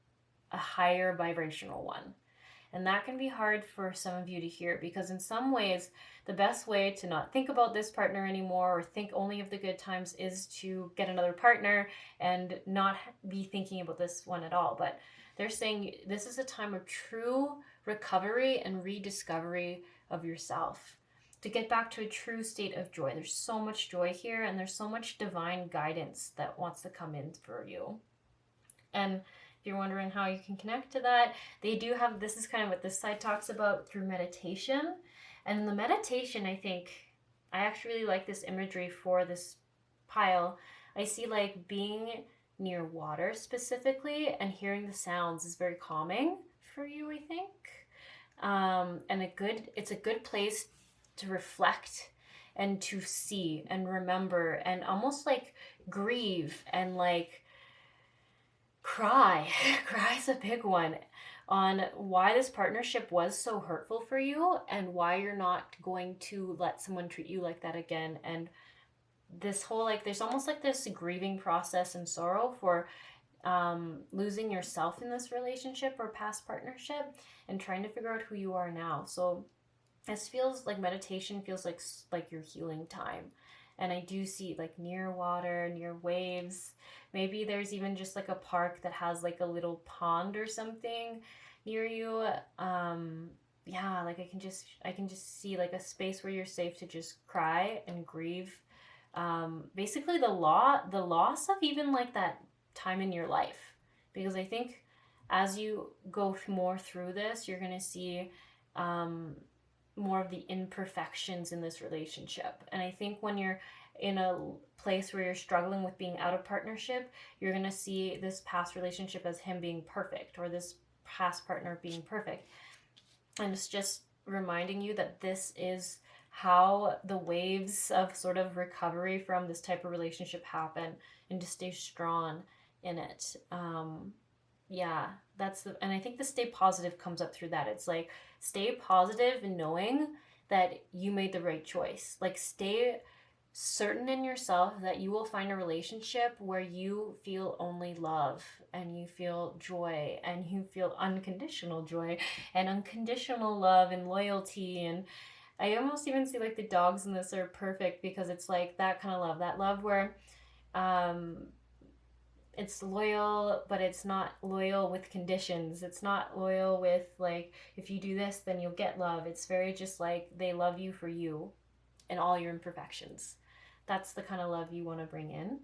a higher vibrational one. And that can be hard for some of you to hear, because in some ways, the best way to not think about this partner anymore or think only of the good times is to get another partner and not be thinking about this one at all. But they're saying this is a time of true recovery and rediscovery of yourself, to get back to a true state of joy. There's so much joy here, and there's so much divine guidance that wants to come in for you. And if you're wondering how you can connect to that, they do have, this is kind of what this side talks about through meditation. And in the meditation, I think, I actually really like this imagery for this pile. I see like being near water specifically, and hearing the sounds is very calming for you, I think. And it's a good place to reflect and to see and remember and almost like grieve and like cry. Cry is a big one on why this partnership was so hurtful for you and why you're not going to let someone treat you like that again. And this whole, like, there's almost like this grieving process and sorrow for losing yourself in this relationship or past partnership, and trying to figure out who you are now. So this feels like meditation feels like your healing time. And I do see like near water, near waves. Maybe there's even just like a park that has like a little pond or something near you. Yeah, like I can just see like a space where you're safe to just cry and grieve. Basically the loss of even like that time in your life. Because I think as you go more through this, you're gonna see more of the imperfections in this relationship. And I think when you're in a place where you're struggling with being out of partnership, you're going to see this past relationship as him being perfect, or this past partner being perfect. And it's just reminding you that this is how the waves of sort of recovery from this type of relationship happen, and to stay strong in it. Yeah, and I think the stay positive comes up through that. It's like, stay positive and knowing that you made the right choice. Like, stay certain in yourself that you will find a relationship where you feel only love, and you feel joy, and you feel unconditional joy and unconditional love and loyalty. And I almost even see like the dogs in this are perfect, because it's like that kind of love, that love where it's loyal, but it's not loyal with conditions. It's not loyal with like, if you do this, then you'll get love. It's very just like, they love you for you and all your imperfections. That's the kind of love you want to bring in.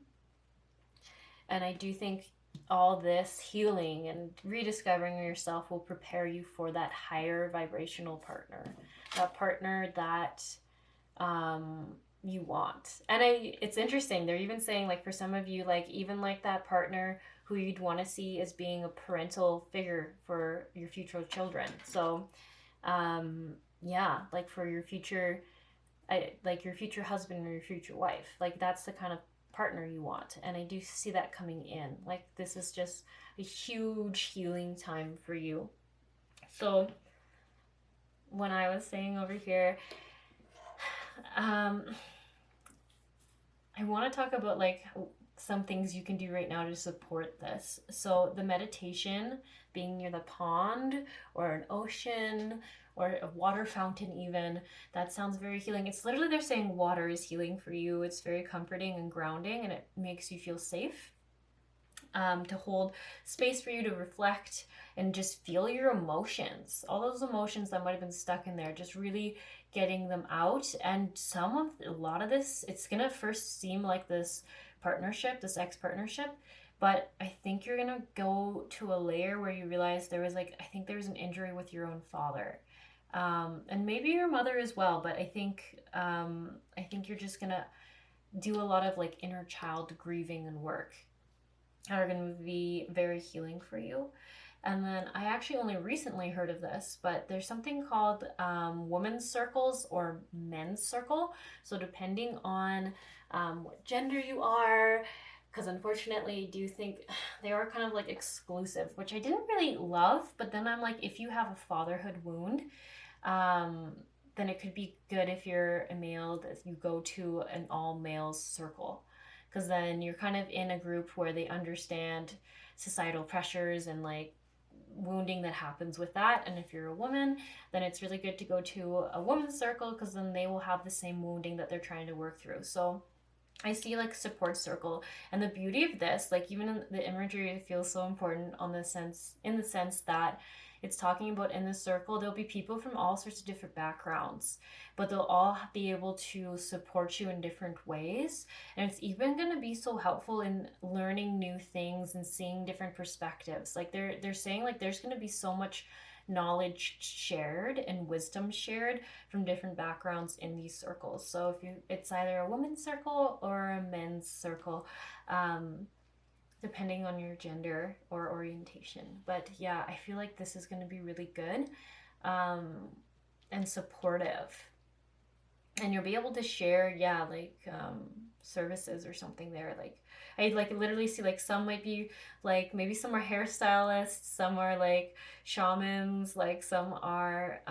And I do think all this healing and rediscovering yourself will prepare you for that higher vibrational partner, that partner that you want. And it's interesting, they're even saying like, for some of you, like even like that partner who you'd want to see as being a parental figure for your future children. So yeah, like for your future, like your future husband or your future wife, like that's the kind of partner you want. And I do see that coming in, like this is just a huge healing time for you. So when I was saying over here, I want to talk about like some things you can do right now to support this. So the meditation, being near the pond or an ocean or a water fountain even, that sounds very healing. It's literally, they're saying water is healing for you. It's very comforting and grounding, and it makes you feel safe. To hold space for you to reflect and just feel your emotions, all those emotions that might have been stuck in there, just really getting them out. And a lot of this, it's gonna first seem like this partnership, this ex-partnership, but I think you're gonna go to a layer where you realize I think there was an injury with your own father, and maybe your mother as well. But I think you're just gonna do a lot of like inner child grieving and work are going to be very healing for you. And then I actually only recently heard of this, but there's something called women's circles or men's circle. So depending on what gender you are, because unfortunately I do think they are kind of like exclusive, which I didn't really love. But then I'm like, if you have a fatherhood wound, then it could be good if you're a male that you go to an all males circle, because then you're kind of in a group where they understand societal pressures and like wounding that happens with that. And if you're a woman, then it's really good to go to a woman's circle, because then they will have the same wounding that they're trying to work through. So I see like support circle, and the beauty of this, like even in the imagery, it feels so important on the sense, in the sense that it's talking about in the circle, there'll be people from all sorts of different backgrounds, but they'll all be able to support you in different ways. And it's even going to be so helpful in learning new things and seeing different perspectives. Like they're saying like there's going to be so much knowledge shared and wisdom shared from different backgrounds in these circles. So if you, it's either a women's circle or a men's circle, depending on your gender or orientation. But yeah, I feel like this is going to be really good, and supportive. And you'll be able to share, yeah, like services or something there. Like I like literally see like some might be like maybe some are hairstylists, some are like shamans, like some are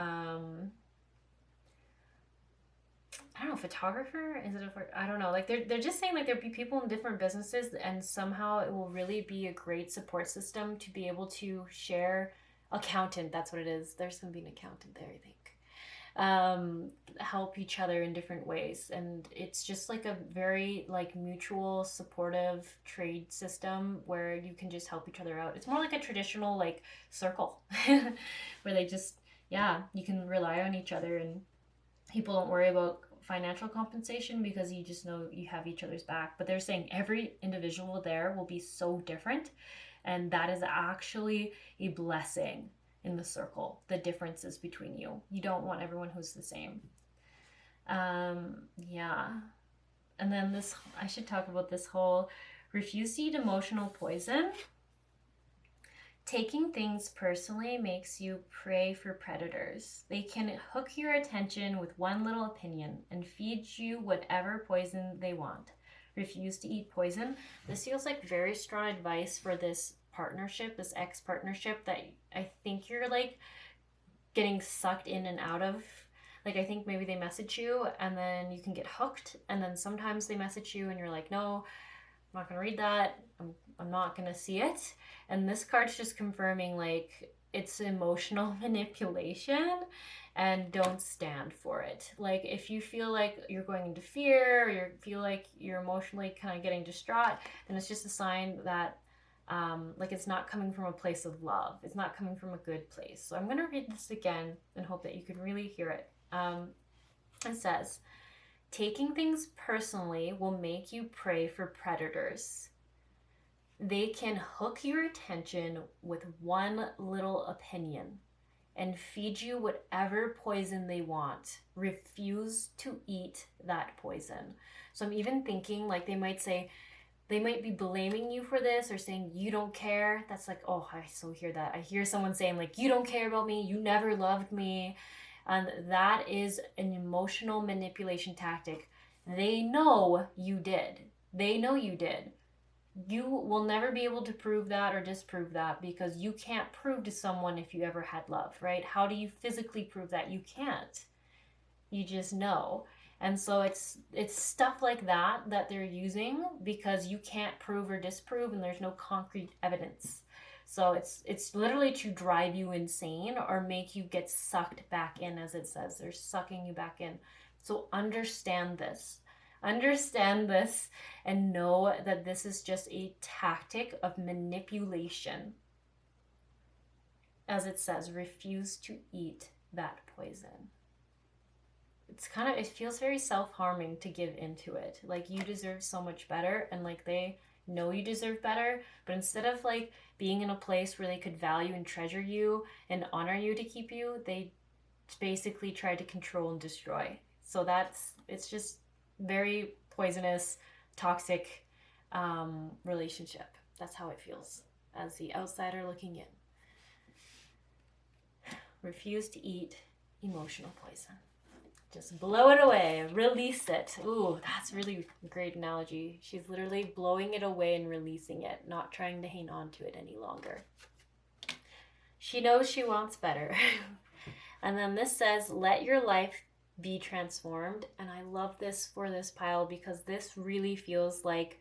I don't know, photographer? Is it a, I don't know. Like they're just saying like there'll be people in different businesses, and somehow it will really be a great support system to be able to share. Accountant, that's what it is. There's gonna be an accountant there, I think. Help each other in different ways, and it's just like a very like mutual supportive trade system where you can just help each other out. It's more like a traditional like circle where they just, yeah, you can rely on each other, and people don't worry about financial compensation because you just know you have each other's back. But they're saying every individual there will be so different, and that is actually a blessing in the circle, the differences between you. You don't want everyone who's the same. Yeah. And then this, I should talk about this whole refuse to eat emotional poison. Taking things personally makes you prey for predators. They can hook your attention with one little opinion and feed you whatever poison they want. Refuse to eat poison. This feels like very strong advice for this partnership, this ex partnership that I think you're like getting sucked in and out of. Like I think maybe they message you and then you can get hooked, and then sometimes they message you and you're like, no, I'm not gonna read that. I'm not gonna see it. And this card's just confirming like it's emotional manipulation, and don't stand for it. Like if you feel like you're going into fear, or you feel like you're emotionally kind of getting distraught, then it's just a sign that like it's not coming from a place of love. It's not coming from a good place. So I'm gonna read this again and hope that you can really hear it. It says, taking things personally will make you prey for predators. They can hook your attention with one little opinion and feed you whatever poison they want. Refuse to eat that poison. So I'm even thinking like they might say, they might be blaming you for this or saying you don't care. That's like, oh, I so hear that. I hear someone saying like, you don't care about me, you never loved me. And that is an emotional manipulation tactic. They know you did. They know you did. You will never be able to prove that or disprove that, because you can't prove to someone if you ever had love, right? How do you physically prove that? You can't. You just know. And so it's stuff like that that they're using because you can't prove or disprove, and there's no concrete evidence. So it's literally to drive you insane or make you get sucked back in, as it says. They're sucking you back in. So understand this. Understand this and know that this is just a tactic of manipulation. As it says, refuse to eat that poison. It's kind of, it feels very self-harming to give into it. Like you deserve so much better, and like they know you deserve better, but instead of like being in a place where they could value and treasure you and honor you to keep you, they basically try to control and destroy. So it's just very poisonous, toxic relationship. That's how it feels as the outsider looking in. Refuse to eat emotional poison. Just blow it away, release it. Ooh, that's really a great analogy. She's literally blowing it away and releasing it, not trying to hang on to it any longer. She knows she wants better. And then this says, let your life be transformed. And I love this for this pile because this really feels like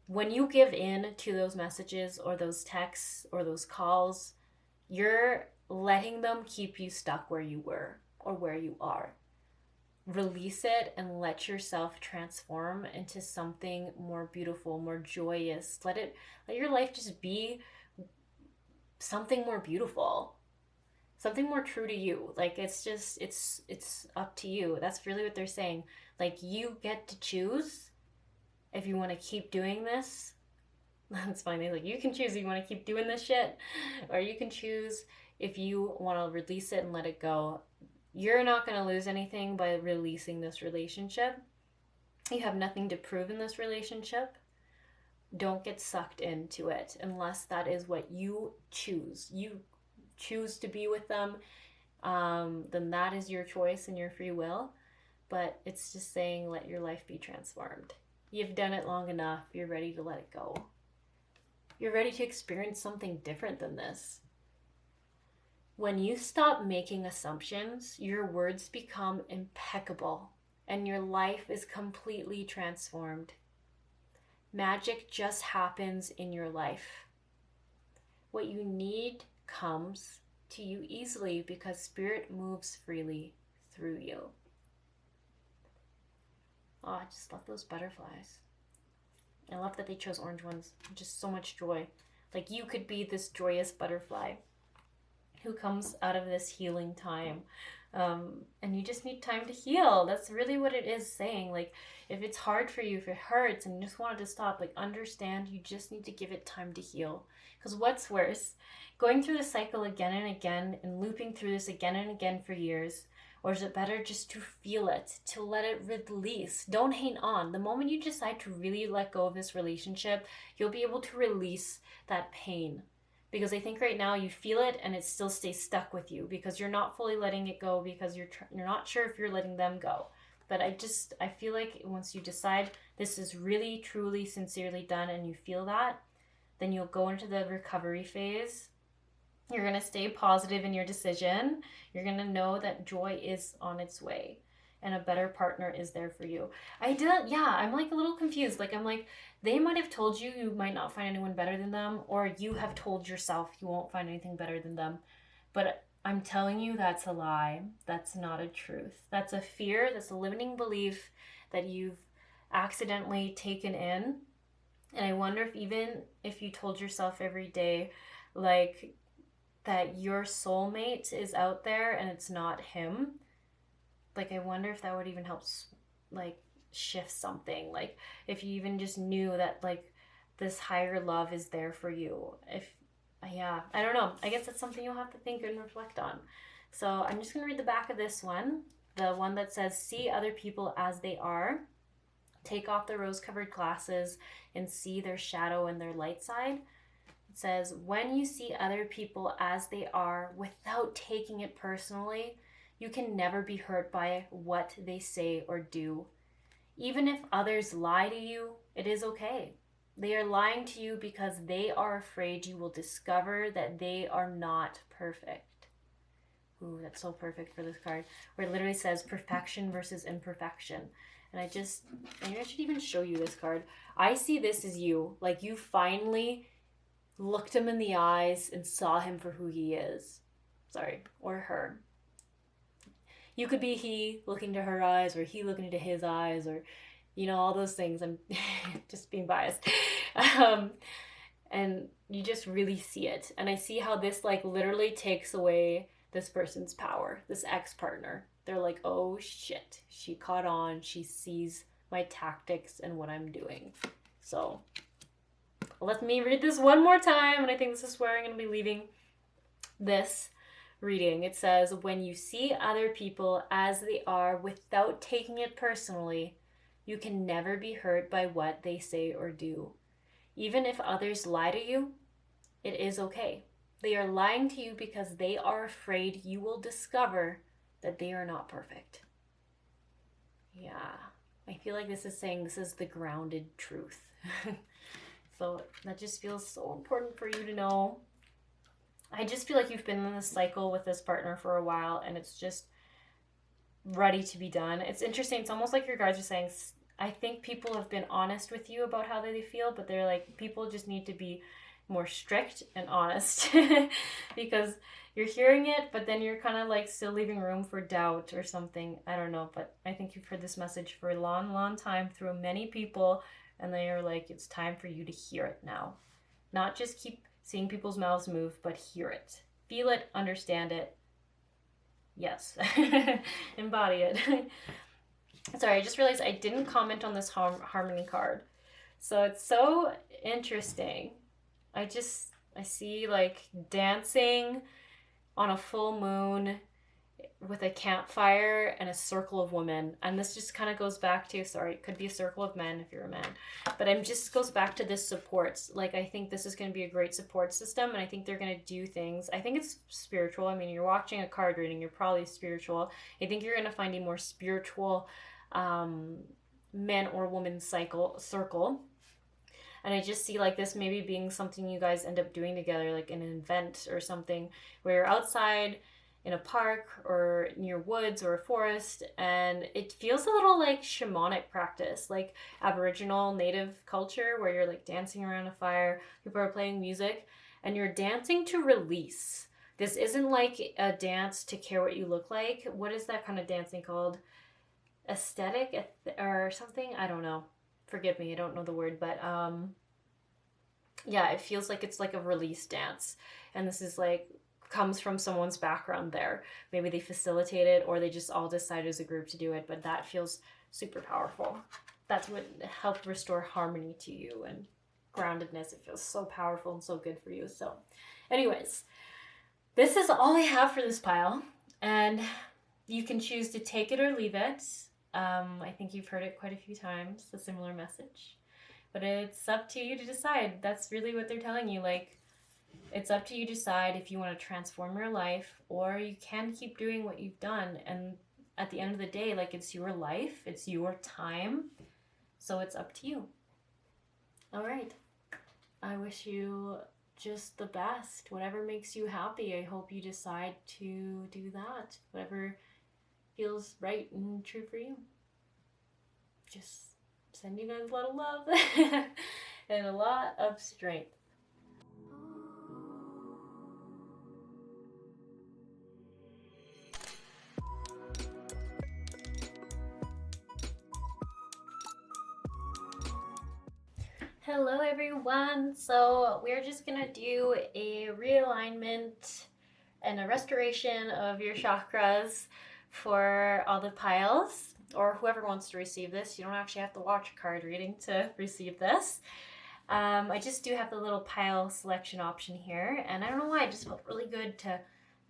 when you give in to those messages or those texts or those calls, you're letting them keep you stuck where you were or where you are. Release it and let yourself transform into something more beautiful, more joyous. Let your life just be something more beautiful, something more true to you. Like it's up to you. That's really what they're saying. Like you get to choose if you want to keep doing this. That's funny. Like you can choose if you want to keep doing this shit, or you can choose if you want to release it and let it go. You're not going to lose anything by releasing this relationship. You have nothing to prove in this relationship. Don't get sucked into it unless that is what you choose. You choose to be with them, then that is your choice and your free will. But it's just saying let your life be transformed. You've done it long enough. You're ready to let it go. You're ready to experience something different than this. When you stop making assumptions, your words become impeccable and your life is completely transformed. Magic just happens in your life. What you need comes to you easily because spirit moves freely through you. Oh, I just love those butterflies. I love that they chose orange ones. Just so much joy. Like you could be this joyous butterfly who comes out of this healing time. And you just need time to heal. That's really what it is saying. Like if it's hard for you, if it hurts and you just wanted to stop, like understand you just need to give it time to heal. Because what's worse, going through the cycle again and again and looping through this again and again for years? Or is it better just to feel it, to let it release? Don't hang on. The moment you decide to really let go of this relationship, you'll be able to release that pain. Because I think right now you feel it and it still stays stuck with you because you're not fully letting it go because you're not sure if you're letting them go. But I feel like once you decide this is really, truly, sincerely done and you feel that, then you'll go into the recovery phase. You're going to stay positive in your decision. You're going to know that joy is on its way and a better partner is there for you. I'm like a little confused. Like, I'm like, they might have told you you might not find anyone better than them, or you have told yourself you won't find anything better than them. But I'm telling you, that's a lie. That's not a truth. That's a fear. That's a limiting belief that you've accidentally taken in. And I wonder if even if you told yourself every day, like, that your soulmate is out there and it's not him, like I wonder if that would even help like shift something. Like if you even just knew that like this higher love is there for you. If yeah, I don't know, I guess that's something you'll have to think and reflect on. So I'm just gonna read the back of this one, the one that says see other people as they are, take off the rose-covered glasses and see their shadow and their light side. It says, when you see other people as they are without taking it personally, you can never be hurt by what they say or do. Even if others lie to you, it is okay. They are lying to you because they are afraid you will discover that they are not perfect. Ooh, that's so perfect for this card, where it literally says perfection versus imperfection. And maybe I should even show you this card. I see this as you. Like you finally looked him in the eyes and saw him for who he is. Sorry, or her. You could be he looking to her eyes, or he looking into his eyes, or, you know, all those things. I'm just being biased. And you just really see it. And I see how this, like, literally takes away this person's power, this ex-partner. They're like, oh shit, she caught on. She sees my tactics and what I'm doing. So let me read this one more time, and I think this is where I'm going to be leaving this reading. It says, when you see other people as they are without taking it personally, you can never be hurt by what they say or do. Even if others lie to you, it is okay. They are lying to you because they are afraid you will discover that they are not perfect. Yeah, I feel like this is saying this is the grounded truth. So that just feels so important for you to know. I just feel like you've been in this cycle with this partner for a while, and it's just ready to be done. It's interesting. It's almost like your guides are saying, I think people have been honest with you about how they feel, but they're like, people just need to be more strict and honest because you're hearing it, but then you're kind of like still leaving room for doubt or something. I don't know, but I think you've heard this message for a long, long time through many people, and they are like, it's time for you to hear it now. Not just keep seeing people's mouths move, but hear it. Feel it, understand it. Yes. Embody it. Sorry, I just realized I didn't comment on this harmony card. So it's so interesting. I see like dancing on a full moon with a campfire and a circle of women. And this just kind of goes back to, sorry, it could be a circle of men if you're a man, but it just goes back to this supports. Like, I think this is going to be a great support system, and I think they're going to do things. I think it's spiritual. I mean, you're watching a card reading, you're probably spiritual. I think you're going to find a more spiritual men or woman circle. And I just see like this maybe being something you guys end up doing together, like an event or something where you're outside in a park or near woods or a forest, and it feels a little like shamanic practice, like Aboriginal native culture, where you're like dancing around a fire, people are playing music, and you're dancing to release. This isn't like a dance to care what you look like. What is that kind of dancing called? Aesthetic or something? I don't know. Forgive me, I don't know the word, but yeah, it feels like it's like a release dance, and this is like comes from someone's background there. Maybe they facilitate it, or they just all decide as a group to do it, but that feels super powerful. That's what helped restore harmony to you and groundedness. It feels so powerful and so good for you. So anyways, this is all I have for this pile, and you can choose to take it or leave it. I think you've heard it quite a few times, a similar message, but it's up to you to decide. That's really what they're telling you. Like, it's up to you to decide if you want to transform your life, or you can keep doing what you've done. And at the end of the day, like, it's your life, it's your time, so it's up to you. All right. I wish you just the best. Whatever makes you happy, I hope you decide to do that. Whatever feels right and true for you. Just send you guys a lot of love and a lot of strength. Hello everyone. So we're just gonna do a realignment and a restoration of your chakras for all the piles, or whoever wants to receive this. You don't actually have to watch a card reading to receive this. I just do have the little pile selection option here, and I don't know why, it just felt really good to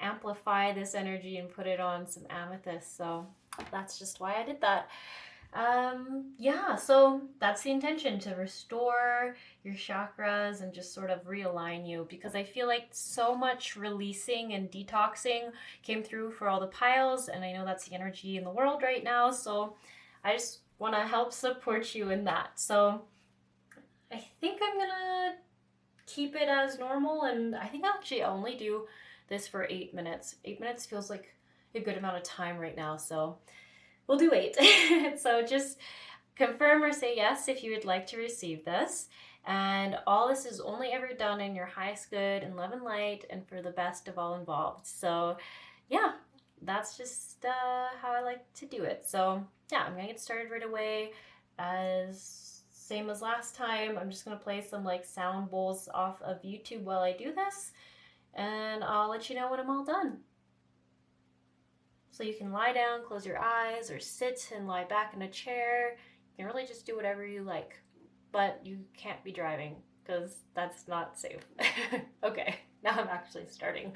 amplify this energy and put it on some amethyst, so that's just why I did that. Yeah, so that's the intention, to restore your chakras and just sort of realign you, because I feel like so much releasing and detoxing came through for all the piles, and I know that's the energy in the world right now, so I just want to help support you in that. So I think I'm gonna keep it as normal, and I think I'll actually only do this for 8 minutes. 8 minutes feels like a good amount of time right now, so we'll do 8. So just confirm or say yes if you would like to receive this. And all this is only ever done in your highest good and love and light, and for the best of all involved. So yeah, that's just how I like to do it. So yeah, I'm gonna get started right away. As same as last time, I'm just gonna play some like sound bowls off of YouTube while I do this, and I'll let you know when I'm all done. So you can lie down, close your eyes, or sit and lie back in a chair. You can really just do whatever you like, but you can't be driving because that's not safe. Okay, now I'm actually starting.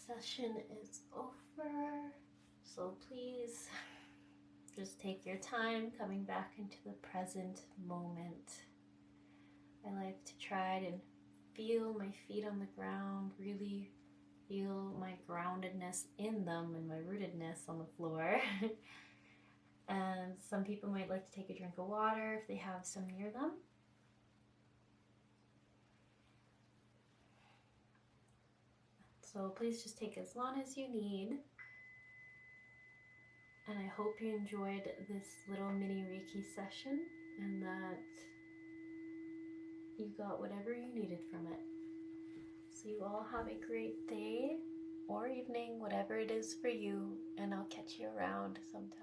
session is over. So please just take your time coming back into the present moment. I like to try and feel my feet on the ground, really feel my groundedness in them and my rootedness on the floor. And some people might like to take a drink of water if they have some near them. So please just take as long as you need. And I hope you enjoyed this little mini Reiki session and that you got whatever you needed from it. So you all have a great day or evening, whatever it is for you, and I'll catch you around sometime.